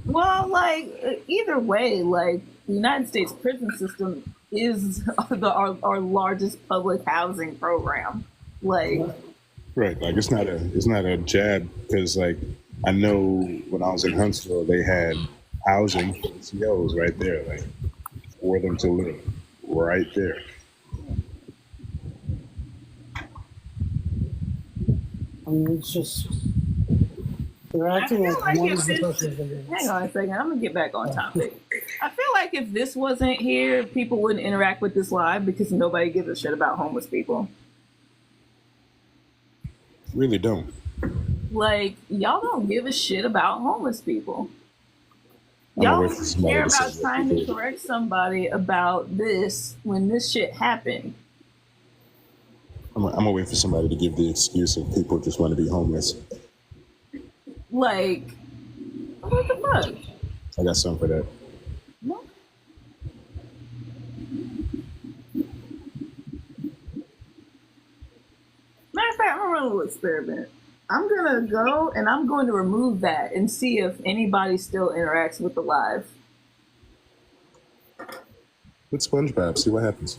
Well, like either way, like the United States prison system is our largest public housing program. Like, Right, like it's not a jab because like I know when I was in Huntsville they had housing for COs right there, like for them to live right there. I mean, it's just they're acting feel like like one if is the this- person. hang on a second, I'm gonna get back on topic. I feel like if this wasn't here, people wouldn't interact with this live because nobody gives a shit about homeless people. Really don't. Like, y'all don't give a shit about homeless people. I'm Y'all gonna wait for somebody care to say about what trying they to did. correct somebody about this when this shit happened. I'm gonna wait for somebody to give the excuse of people just want to be homeless. Like, what the fuck? I got something for that. No. Matter of fact, I'm gonna run a little experiment. I'm gonna go and I'm going to remove that and see if anybody still interacts with the live. Put SpongeBob, see what happens.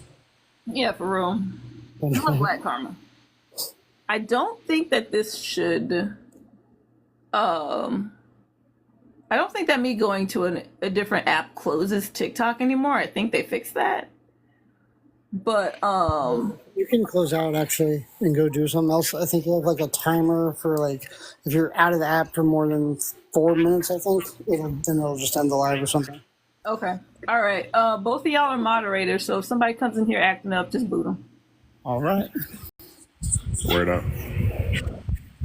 Yeah, for real. I love Black Karma. I don't think that this should. I don't think that me going to a different app closes TikTok anymore. I think they fixed that. But You can close out actually and go do something else. I think you have like a timer for like if you're out of the app for more than 4 minutes. I think then it'll just end the live or something. okay, all right. Both of y'all are moderators, so if somebody comes in here acting up, just boot them. All right, Word up.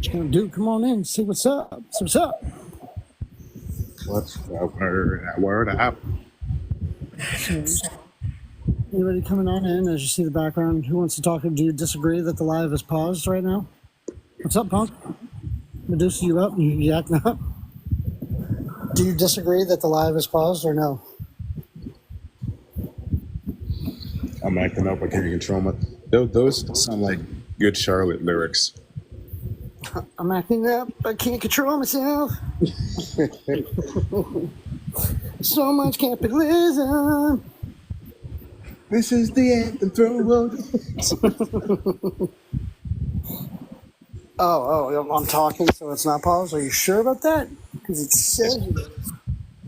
dude, come on in, see what's up. See what's up. What's word up? Anybody coming on in as you see the background? Who wants to talk? Do you disagree that the live is paused right now? What's up, Punk? Medusa, you up? You acting up? Do you disagree that the live is paused or no? I'm acting up. I can't control my. Those sound like good Charlotte lyrics. I'm acting up. I can't control myself. So much capitalism. This is the anthem. Throw. Oh, I'm talking, so it's not paused. Are you sure about that? Because it says. I'm look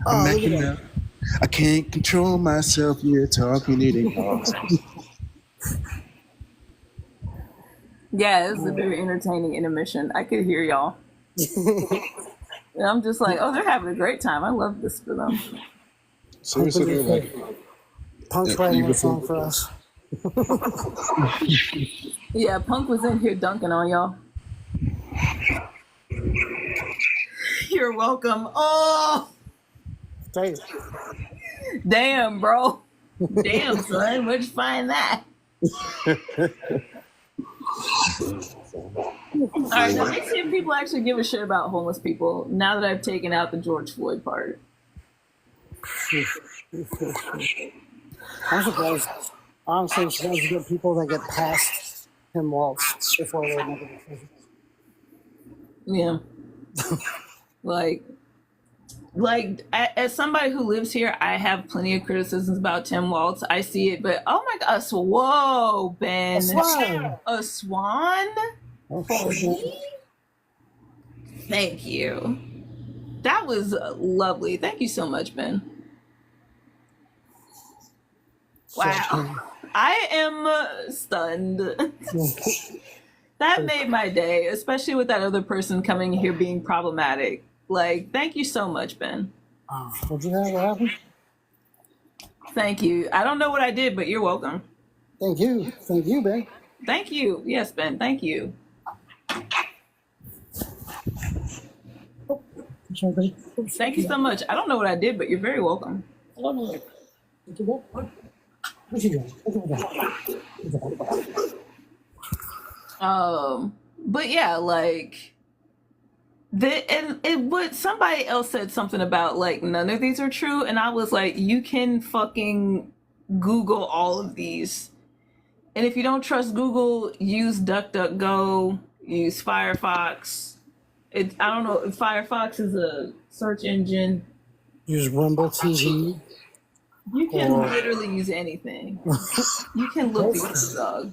at acting that. up. I can't control myself. You're talking it in calls. Yeah, it was a very entertaining intermission. I could hear y'all. And I'm just like, oh, they're having a great time. I love this for them. Seriously, they're like, Punk's Yeah, writing a beautiful. song for us. Yeah, Punk was in here dunking on y'all. You're welcome. Oh, Dave. damn, bro. Damn, son. Where'd you find that? All right, now let's see if people actually give a shit about homeless people now that I've taken out the George Floyd part. I'm surprised. Honestly, I'm surprised you get people that get past him waltz before they make a decision. Yeah. like as somebody who lives here, I have plenty of criticisms about Tim Waltz. I see it, but oh my gosh, whoa, Ben. A swan. A swan? For me? Thank you. That was lovely. Thank you so much, Ben. Wow. I am stunned. That made my day, especially with that other person coming here being problematic. Like, thank you so much, Ben. What'd you have? What happened? Thank you. I don't know what I did, but you're welcome. Thank you. Thank you, Ben. Thank you. Yes, Ben. Thank you. Sorry, buddy. Thank you so much. I don't know what I did, but you're very welcome. What you doing? But yeah, like what somebody else said something about like none of these are true, and I was like, you can fucking Google all of these, and if you don't trust Google, use DuckDuckGo, use Firefox. I don't know if Firefox is a search engine. use Rumble TV. You can Or literally use anything. You can look these things up.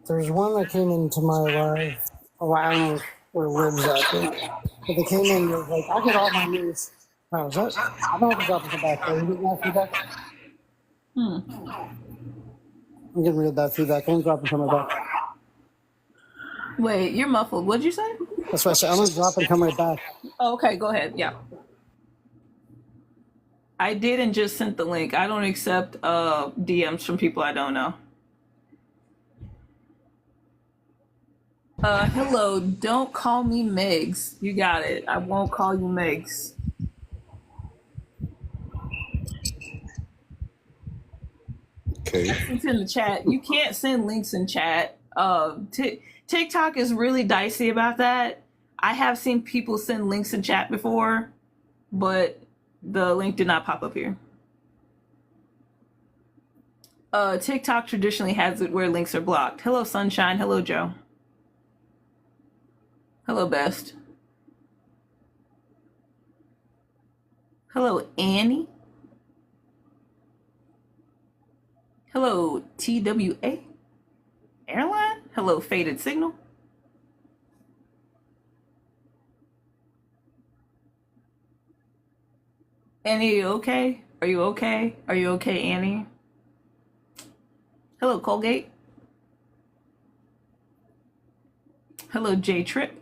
there's one that came into my live. Oh, I don't know where Lib's at, but they came in and was like, I get all my news. Oh, is that? I don't have to drop it back there. You getting that feedback? I'm getting rid of that feedback. I'm dropping from my back. Wait, you're muffled. What'd you say? That's what I said. I'm gonna drop and come right back. Oh, okay, go ahead. Yeah. I did and just sent the link. I don't accept DMs from people I don't know. Hello, don't call me Megs. You got it. I won't call you Megs. Okay. It's in the chat. You can't send links in chat. TikTok is really dicey about that. I have seen people send links in chat before, but the link did not pop up here. TikTok traditionally has it where links are blocked. Hello, Sunshine. Hello, Joe. Hello, Best. Hello, Annie. Hello, TWA. Airline. Hello, Faded Signal. Annie, are you okay? Are you okay? Are you okay, Annie? Hello, Colgate. Hello, J Trip.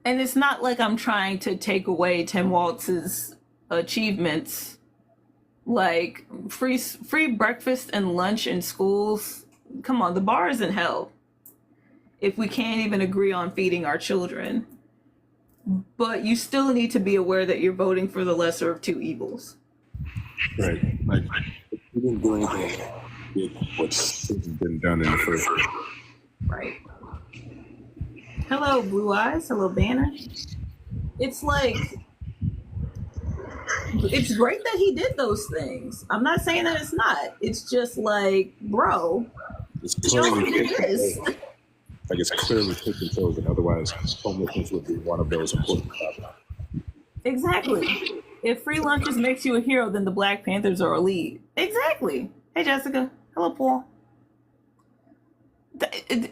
And it's not like I'm trying to take away Tim Waltz's achievements, like free breakfast and lunch in schools. Come on, the bar is in hell if we can't even agree on feeding our children. But you still need to be aware that you're voting for the lesser of two evils. Right. Like, he didn't do anything with what's been done in the first place. Right. Hello, Blue Eyes. Hello, Banner. It's like, it's great that he did those things. I'm not saying that it's not. It's just like, bro, It's you clearly don't do this. like it's clearly taken children. Otherwise, homelessness would be one of those important topics. Exactly. If free lunches makes you a hero, then the Black Panthers are elite. Exactly. Hey, Jessica. Hello, Paul.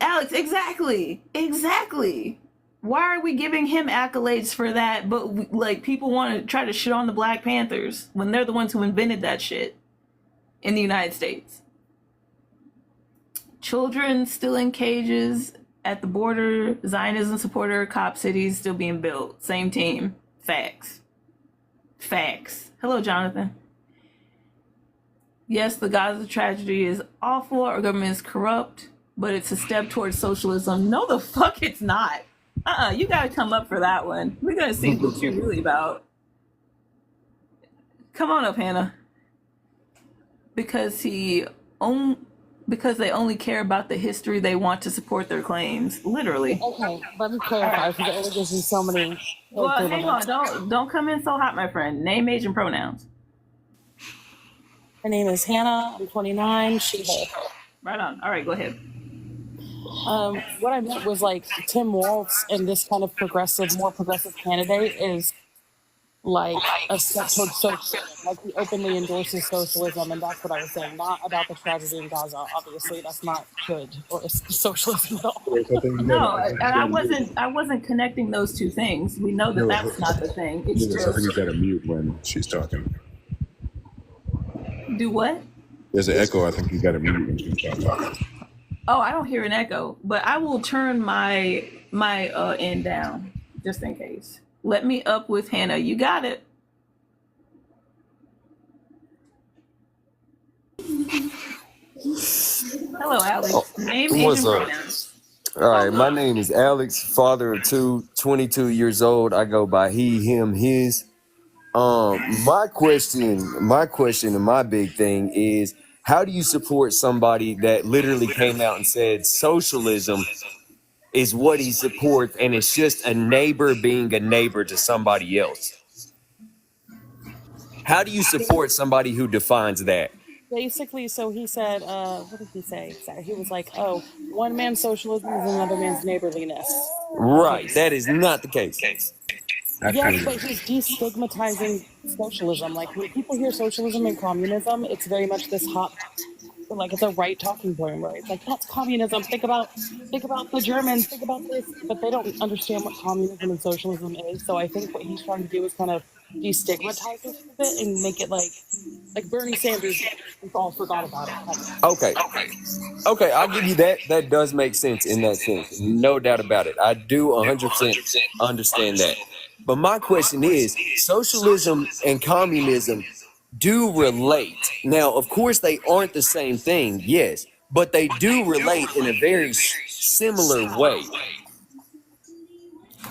Alex, exactly. Exactly. Why are we giving him accolades for that, but like people want to try to shit on the Black Panthers when they're the ones who invented that shit in the United States? Children still in cages at the border, Zionism supporter, cop cities still being built. Same team. Facts. Facts. Hello, Jonathan. Yes, the Gaza tragedy is awful. Our government is corrupt, but it's a step towards socialism. No, the fuck it's not. You gotta come up for that one. We're gonna see what you're really about. Come on up, Hannah. Because they only care about the history, they want to support their claims. Literally. Okay, let me clarify because it only gives you so many. Well, hang on. Don't come in so hot, my friend. Name, age, and pronouns. Her name is Hannah. I'm 29. She, her. Right on. All right, go ahead. What I meant was like Tim Waltz and this kind of more progressive candidate is like a step towards socialism. Like he openly endorses socialism, and that's what I was saying. Not about the tragedy in Gaza. Obviously, that's not good or socialism at all. No, and I wasn't connecting those two things. We know that that's not the thing. It's I think you gotta mute when she's talking. Do what? There's an echo. I think you gotta mute when she's talking. Oh, I don't hear an echo, but I will turn my end down just in case. Let me up with Hannah. You got it. Hello, Alex. Name, age, What's and up? pronouns. All right, my name is Alex, father of two, 22 years old. I go by he, him, his. My question, and my big thing is, how do you support somebody that literally came out and said socialism is what he supports, and it's just a neighbor being a neighbor to somebody else? How do you support somebody who defines that? basically, so he said, what did he say? He was like, oh, one man's socialism is another man's neighborliness. Right. That is not the case. Yes, but he's destigmatizing socialism. Like when people hear socialism and communism, it's very much this hot, like it's a right talking point where it's like that's communism. Think about the Germans. Think about this, but they don't understand what communism and socialism is. So I think what he's trying to do is kind of destigmatize it a bit and make it like Bernie Sanders. We all forgot about it. Okay, I'll give you that. That does make sense in that sense. No doubt about it. I do 100% understand that. But my question is, socialism and communism do relate. Now, of course, they aren't the same thing, yes, but they do relate in a very similar way.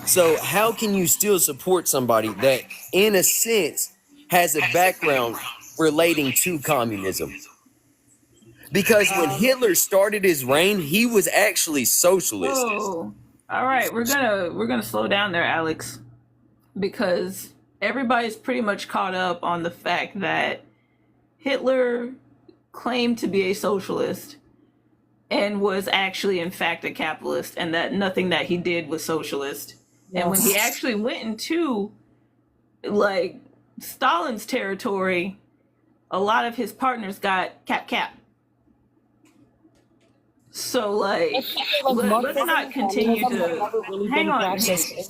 So how can you still support somebody that, in a sense, has a background relating to communism? Because when Hitler started his reign, he was actually socialist. Oh, all right. We're gonna slow down there, Alex, because everybody's pretty much caught up on the fact that Hitler claimed to be a socialist and was actually, in fact, a capitalist, and that nothing that he did was socialist. Yes. And when he actually went into like Stalin's territory, a lot of his partners got cap. So like, let's not continue to hang on.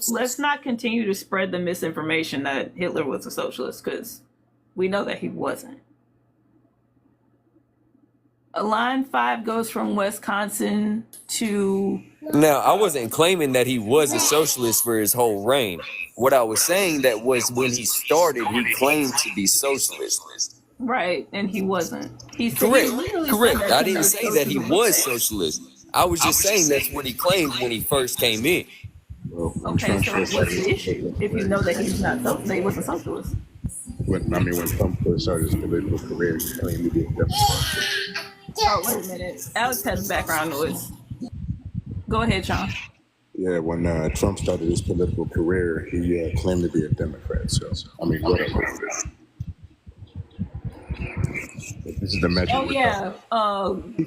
Let's not continue to spread the misinformation that Hitler was a socialist, because we know that he wasn't. Line 5 goes from Wisconsin to... Now, I wasn't claiming that he was a socialist for his whole reign. What I was saying that was when he started, he claimed to be socialist. Right, and he wasn't. Correct. I didn't say that he was socialist. I was just saying that's what he claimed when he first came in. Okay, so what's the issue if you know that he's not that he wasn't socialist? When Trump first started his political career, he claimed to be a Democrat. Oh, wait a minute. Alex has background noise. Go ahead, Sean. Yeah, when Trump started his political career, he claimed to be a Democrat. So, whatever. This is the measure. Oh, yeah.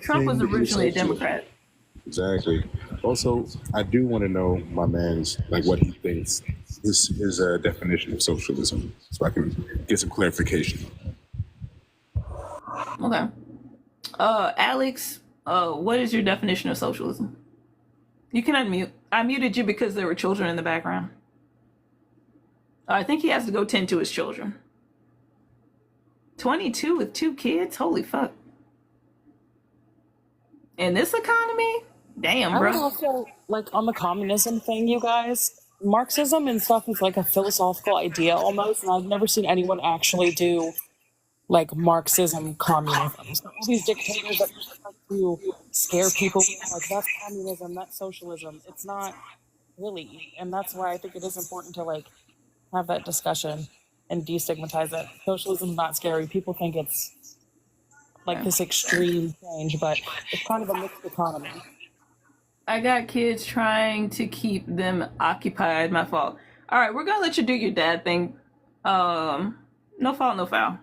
Trump was originally a Democrat. Exactly. Also, I do want to know my man's, what he thinks, his definition of socialism, so I can get some clarification. Okay. Alex, what is your definition of socialism? You can unmute. I muted you because there were children in the background. I think he has to go tend to his children. 22 with 2 kids? Holy fuck. In this economy? Damn, bro. Also, on the communism thing, you guys, Marxism and stuff is like a philosophical idea almost, and I've never seen anyone actually do Marxism communism. So all these dictators that just like to scare people, that's communism, that's socialism. It's not really, and that's why I think it is important to have that discussion and destigmatize it. Socialism is not scary. People think it's this extreme change, but it's kind of a mixed economy. I got kids trying to keep them occupied. My fault. All right, we're gonna let you do your dad thing. No fault, no foul.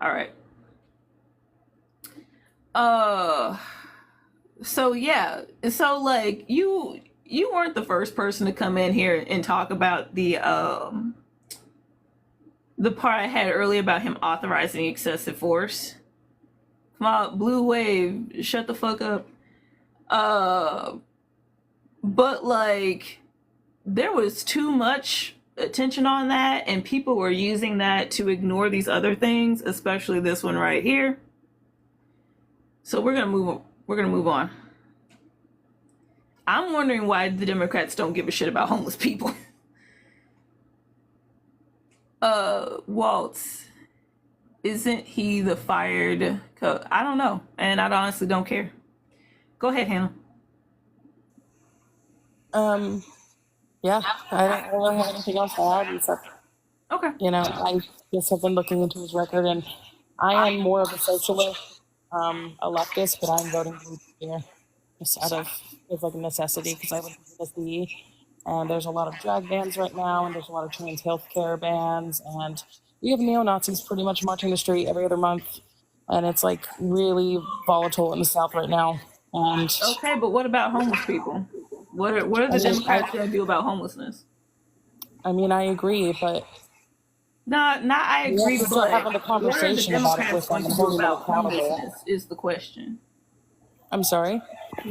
All right. So yeah. So you weren't the first person to come in here and talk about the part I had earlier about him authorizing excessive force. Come on, Blue Wave, shut the fuck up. But there was too much attention on that, and people were using that to ignore these other things, especially this one right here. So we're gonna move on. I'm wondering why the Democrats don't give a shit about homeless people. Waltz, isn't he the fired I don't know, and I honestly don't care. Go ahead, Hannah. Yeah, I don't really have anything else to add except, okay. I just have been looking into his record, and I am more of a socialist, a leftist, but I'm voting for here just out of necessity because I live in Tennessee, and there's a lot of drug bans right now, and there's a lot of trans healthcare bans, and we have neo-Nazis pretty much marching the street every other month, and it's like really volatile in the South right now. And Okay, but what about homeless people? What are the Democrats going to do about homelessness? I mean, I agree, but Not I we have agree, to start but having a what are the conversation about it Democrats with them going to and do holding them about accountable. homelessness is the question. I'm sorry?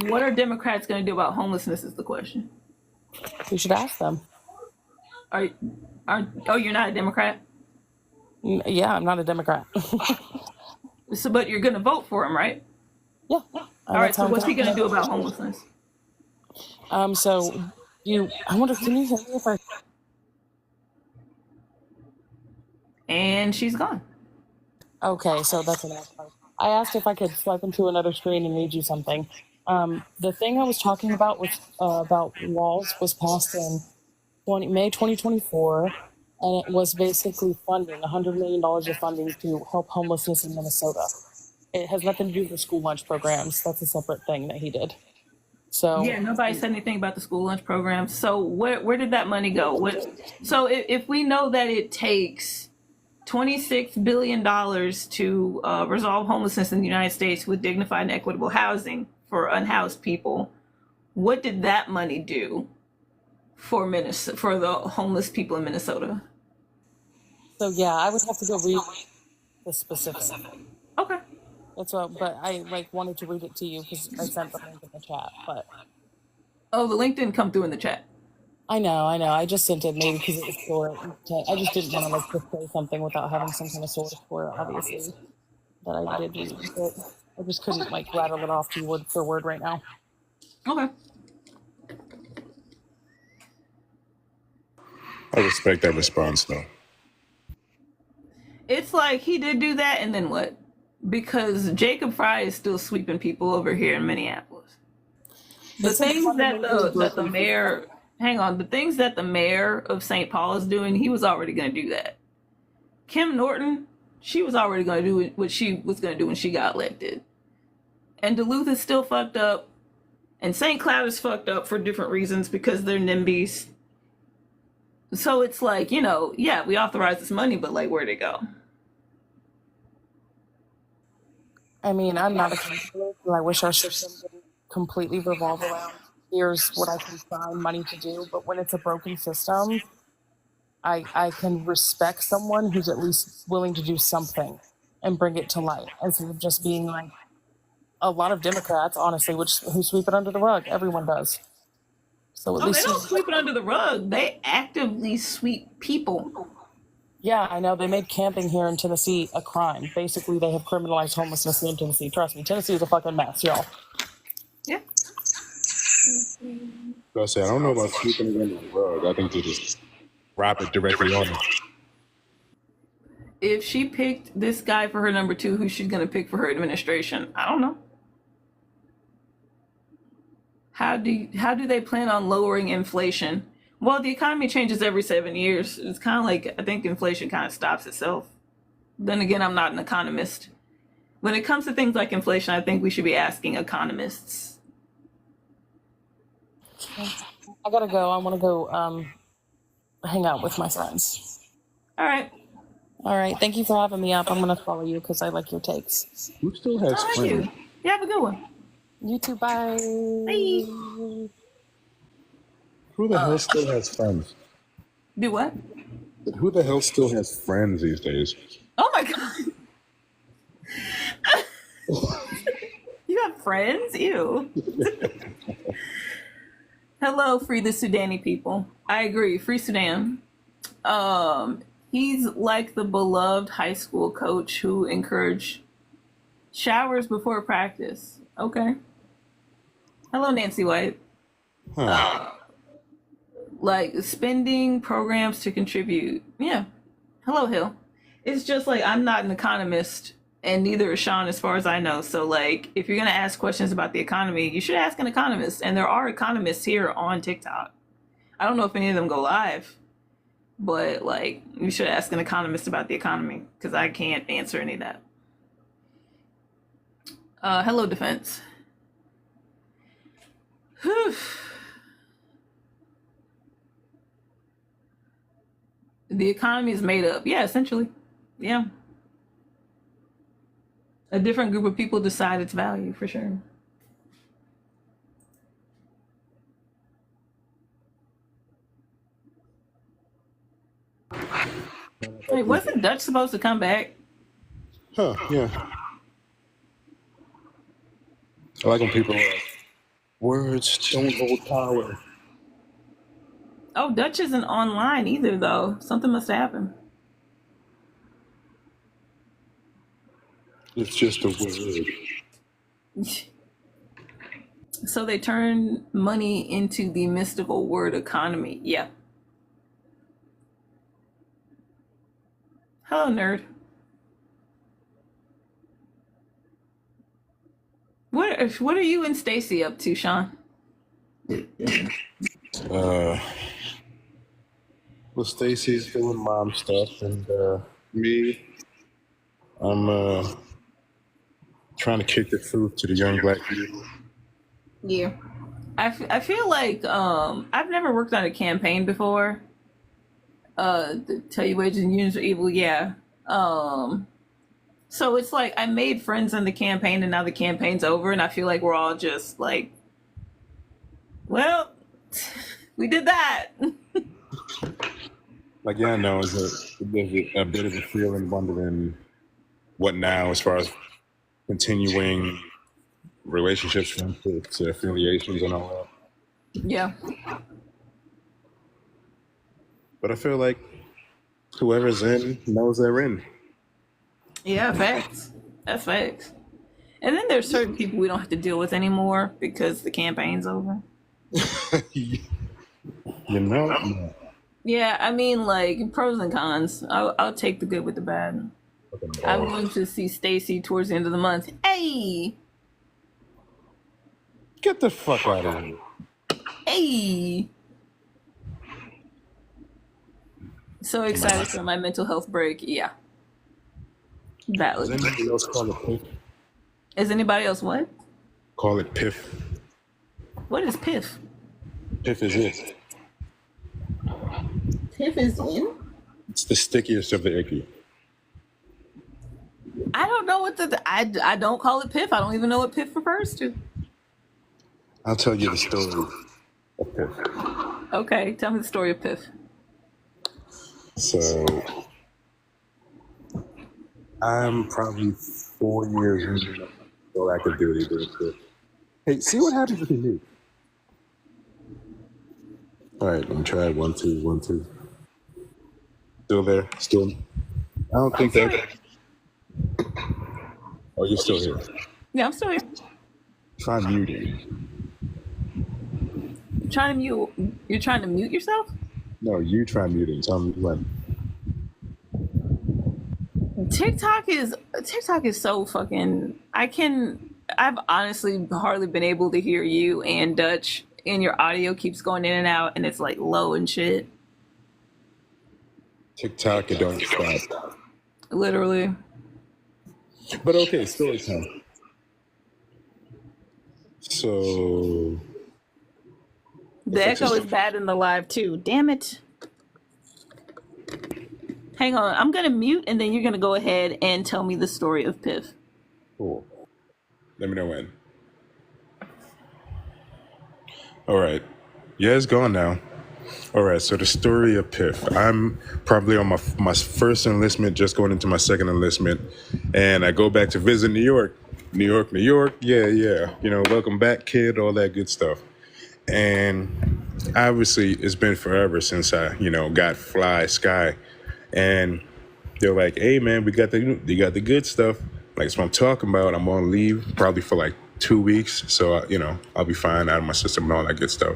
What are Democrats going to do about homelessness is the question. We should ask them. Oh, you're not a Democrat? Yeah, I'm not a Democrat. So, but you're going to vote for him, right? Yeah. All right, so what's he going to do about homelessness? So I wonder, can you hear me if I... And she's gone. Okay, so that's enough. I asked if I could swipe into another screen and read you something. The thing I was talking about was about walls was passed in May 2024, and it was basically funding $100 million of funding to help homelessness in Minnesota. It has nothing to do with the school lunch programs. That's a separate thing that he did. So yeah, nobody said anything about the school lunch program. So where did that money go? So if we know that it takes $26 billion to resolve homelessness in the United States with dignified and equitable housing for unhoused people, what did that money do for the homeless people in Minnesota? So yeah, I would have to go read the specifics. Okay. That's what, but I wanted to read it to you because I sent the link in the chat. But oh, the link didn't come through in the chat. I know. I just sent it maybe because it was short. I just didn't want to just say something without having some kind of source for it. Obviously, that I did read it. I just couldn't rattle it off to you word for word right now. Okay. I respect that response, though. It's like he did do that, and then what? Because Jacob Fry is still sweeping people over here in Minneapolis. The things that the mayor, the things that the mayor of St. Paul is doing, he was already going to do that. Kim Norton, she was already going to do what she was going to do when she got elected. And Duluth is still fucked up, and St. Cloud is fucked up for different reasons because they're NIMBYs. So it's like, yeah, we authorized this money, but where'd it go? I mean, I'm not a capitalist, and I wish our system didn't completely revolve around here's what I can find money to do. But when it's a broken system, I can respect someone who's at least willing to do something and bring it to light instead of just being like a lot of Democrats, honestly, who sweep it under the rug. Everyone does. So at least they don't sweep it under the rug. They actively sweep people. Yeah, I know. They made camping here in Tennessee a crime. Basically, they have criminalized homelessness in Tennessee. Trust me, Tennessee is a fucking mess, y'all. Yeah. So I say, I don't know about sweeping it under the rug. I think they just wrap it directly on it. If she picked this guy for her number 2, who she's going to pick for her administration? I don't know. How do they plan on lowering inflation? Well, the economy changes every 7 years. It's kind of like, I think inflation kind of stops itself. Then again, I'm not an economist. When it comes to things like inflation, I think we should be asking economists. I gotta go. I want to go hang out with my friends. All right. Thank you for having me up. I'm gonna follow you because I like your takes. Who still has Thank friends? you. You have a good one. You too. Bye. Bye. Who the hell still has friends? Do what? Who the hell still has friends these days? Oh my god. You have friends? Ew. Hello, free the Sudani people. I agree. Free Sudan. He's like the beloved high school coach who encouraged showers before practice. Okay. Hello, Nancy White. Huh. Spending programs to contribute. Yeah. Hello, Hill. It's just I'm not an economist, and neither is Sean, as far as I know. So, if you're going to ask questions about the economy, you should ask an economist. And there are economists here on TikTok. I don't know if any of them go live, but, you should ask an economist about the economy, because I can't answer any of that. Hello, Defense. Whew. The economy is made up. Yeah, essentially. Yeah. A different group of people decide its value for sure. Wait, wasn't Dutch supposed to come back? Huh, yeah. I like when people are like, words don't hold power. Oh, Dutch isn't online either, though. Something must have happened. It's just a word. So they turn money into the mystical word economy. Yeah. Hello, nerd. What are you and Stacy up to, Sean? Well, Stacy's doing mom stuff, and me, I'm trying to kick the truth to the young black people. Yeah. I feel like I've never worked on a campaign before. Tell you wages and unions are evil, yeah. So it's like I made friends in the campaign and now the campaign's over and I feel like we're all just like, well, we did that. Like, yeah, no, there's a bit of a feeling wondering what now as far as continuing relationships, friendships, affiliations, and all that. Yeah. But I feel like whoever's in knows they're in. Yeah, facts. That's facts. And then there's certain people we don't have to deal with anymore because the campaign's over. You know? Yeah, I mean, like, pros and cons. I'll take the good with the bad. I'm going to see Stacy towards the end of the month. Hey! Get the fuck out of here. Hey! So excited for my mental health break. Yeah. Valid. Does anybody else call it piff? Is anybody else what? Call it piff. What is piff? Piff is it. Piff is in? It's the stickiest of the icky. I don't know what I don't call it piff. I don't even know what piff refers to. I'll tell you the story of piff. Okay, tell me the story of piff. So, I'm probably 4 years into still active duty doing piff. Hey, see what happens if you do. All right, let me try 1 2 1 2. Still there? Still? I don't think that. Oh, you're still here. Yeah, I'm still here. Try muting. Trying to mute. You're trying to mute yourself? No, you try muting. Tell me when. TikTok is so fucking. I've honestly hardly been able to hear you and Dutch, and your audio keeps going in and out, and it's like low and shit. TikTok, it don't stop. Literally. But okay, story time. So the echo is bad in the live too. Damn it. Hang on, I'm gonna mute and then you're gonna go ahead and tell me the story of Piff. Cool. Let me know when. All right. Yeah, it's gone now. All right, so the story of Piff. I'm probably on my first enlistment, just going into my second enlistment, and I go back to visit New York. New York. Yeah. You know, welcome back, kid, all that good stuff. And obviously, it's been forever since I, got Fly Sky. And they're like, hey, man, you got the good stuff. Like, that's what I'm talking about. I'm on leave probably for like 2 weeks. So, I'll be fine out of my system and all that good stuff.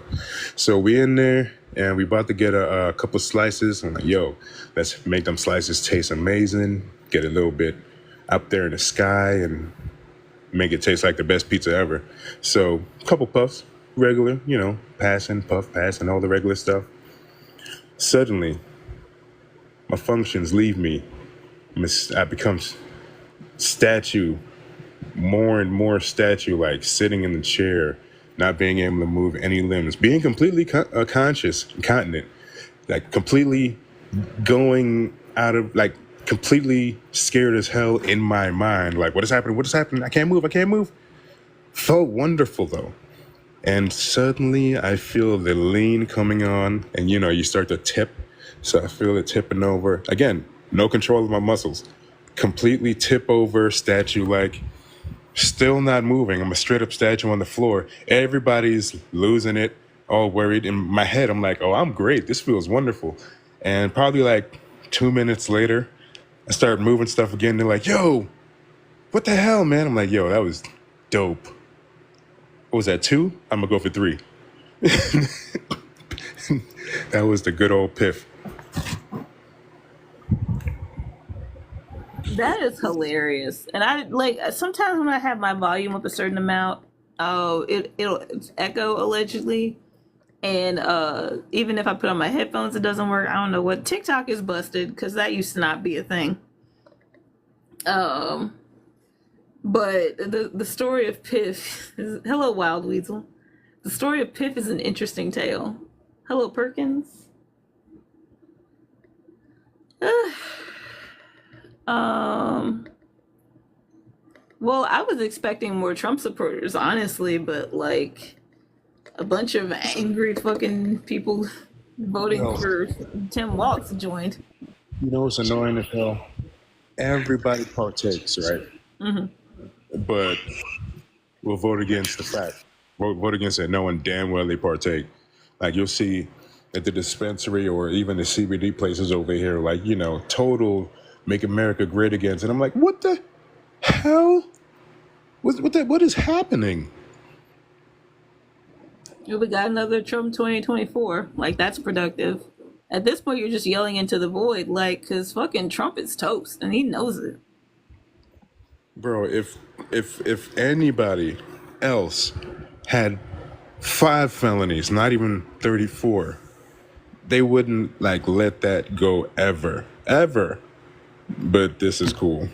So we in there and we about to get a couple slices. I'm like, yo, let's make them slices taste amazing. Get a little bit up there in the sky and make it taste like the best pizza ever. So a couple puffs, regular, passing, puff, passing, all the regular stuff. Suddenly, my functions leave me. I become statue, more and more statue, like sitting in the chair, not being able to move any limbs, being completely conscious, continent, like completely going out of, like completely scared as hell in my mind. Like, what is happening? What is happening? I can't move. I can't move. Felt wonderful though. And suddenly I feel the lean coming on, and you start to tip. So I feel it tipping over. Again, no control of my muscles. Completely tip over, statue like, still not moving. I'm a straight up statue on the floor. Everybody's losing it, all worried. In my head, I'm like, oh, I'm great. This feels wonderful. And probably like 2 minutes later, I start moving stuff again. They're like, yo, what the hell, man? I'm like, yo, that was dope. What was that, 2? I'm gonna go for 3. That was the good old piff. That is hilarious. And I like sometimes when I have my volume up a certain amount, it'll echo allegedly. And even if I put on my headphones, it doesn't work. I don't know what. TikTok is busted because that used to not be a thing. But the story of Piff is, hello, Wild Weasel. The story of Piff is an interesting tale. Hello, Perkins. Well, I was expecting more Trump supporters, honestly, but like a bunch of angry fucking people voting for Tim Walz joined. You know what's annoying as hell? Everybody partakes, right? But we'll vote against the fact. Vote against it knowing damn well they partake. Like you'll see at the dispensary or even the CBD places over here, like, total make America great again. And I'm like, what the hell? What is happening? We got another Trump 2024. Like, that's productive. At this point, you're just yelling into the void, like, because fucking Trump is toast, and he knows it. Bro, if anybody else had 5 felonies, not even 34, they wouldn't, like, let that go ever. But this is cool.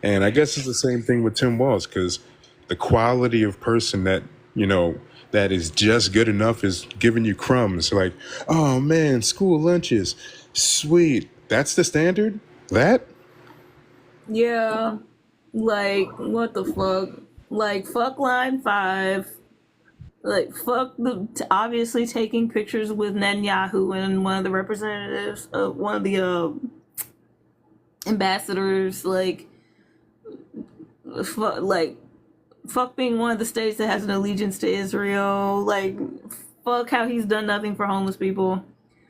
And I guess it's the same thing with Tim Walz, because the quality of person that, that is just good enough is giving you crumbs. Like, oh man, school lunches, sweet. That's the standard? That? Yeah. Like, what the fuck? Like, fuck line 5. Like, fuck obviously taking pictures with Netanyahu and one of the representatives, one of the ambassadors, fuck being one of the states that has an allegiance to Israel, like, fuck how he's done nothing for homeless people.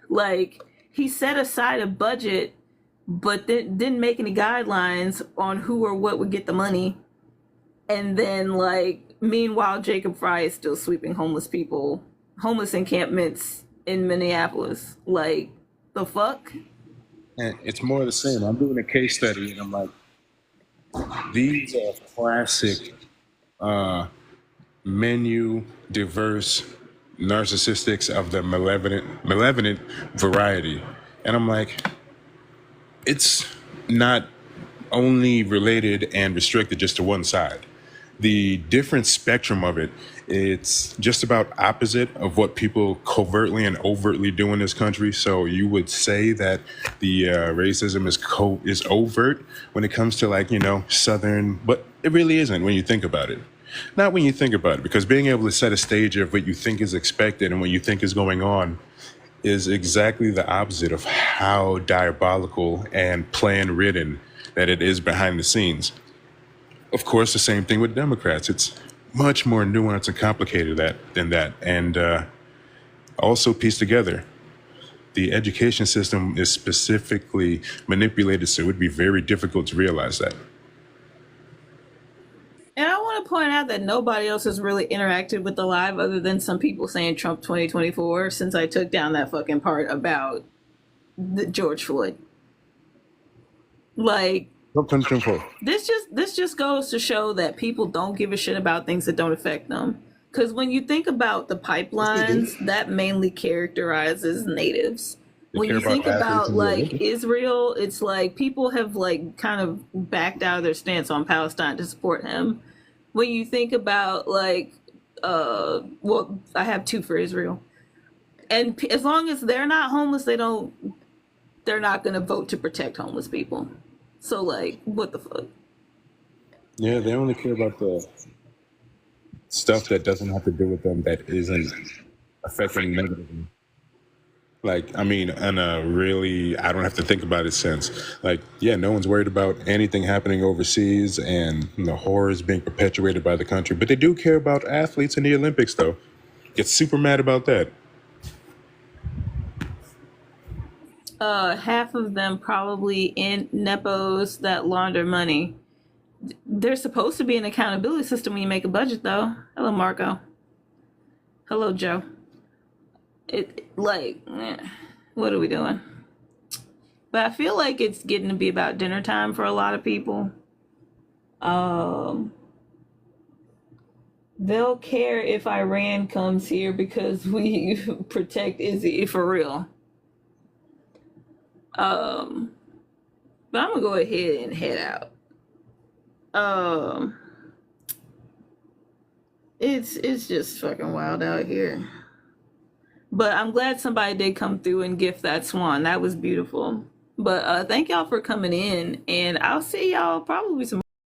Like, he set aside a budget, but didn't make any guidelines on who or what would get the money. And then, like, meanwhile, Jacob Fry is still sweeping homeless encampments in Minneapolis. Like, the fuck? And it's more of the same. I'm doing a case study, and I'm like, these are classic menu diverse narcissistics of the malevolent variety. And I'm like, it's not only related and restricted just to one side. The different spectrum of it, it's just about opposite of what people covertly and overtly do in this country. So you would say that the racism is overt when it comes to, like, Southern, but it really isn't when you think about it. Not when you think about it, because being able to set a stage of what you think is expected and what you think is going on is exactly the opposite of how diabolical and plan-ridden that it is behind the scenes. Of course, the same thing with Democrats. It's much more nuanced and complicated than that. And also pieced together, the education system is specifically manipulated, so it would be very difficult to realize that. And I want to point out that nobody else has really interacted with the live other than some people saying Trump 2024 since I took down that fucking part about George Floyd. Like, this just goes to show that people don't give a shit about things that don't affect them. Because when you think about the pipelines, that mainly characterizes natives. When you think about, like, Israel, it's like people have, like, kind of backed out of their stance on Palestine to support him. When you think about, like, well, I have 2 for Israel. And as long as they're not homeless, they're not going to vote to protect homeless people. So like, what the fuck? Yeah, they only care about the stuff that doesn't have to do with them, that isn't affecting negatively. Like, I mean, in a really, I don't have to think about it sense. Like, yeah, no one's worried about anything happening overseas and the horrors being perpetuated by the country. But they do care about athletes in the Olympics, though. Get super mad about that. Half of them probably in nepos that launder money. There's supposed to be an accountability system when you make a budget, though. Hello, Marco. Hello, Joe. What are we doing? But I feel like it's getting to be about dinner time for a lot of people. They'll care if Iran comes here because we protect Izzy for real. But I'm gonna go ahead and head out. It's just fucking wild out here. But I'm glad somebody did come through and gift that swan. That was beautiful. But thank y'all for coming in, and I'll see y'all probably some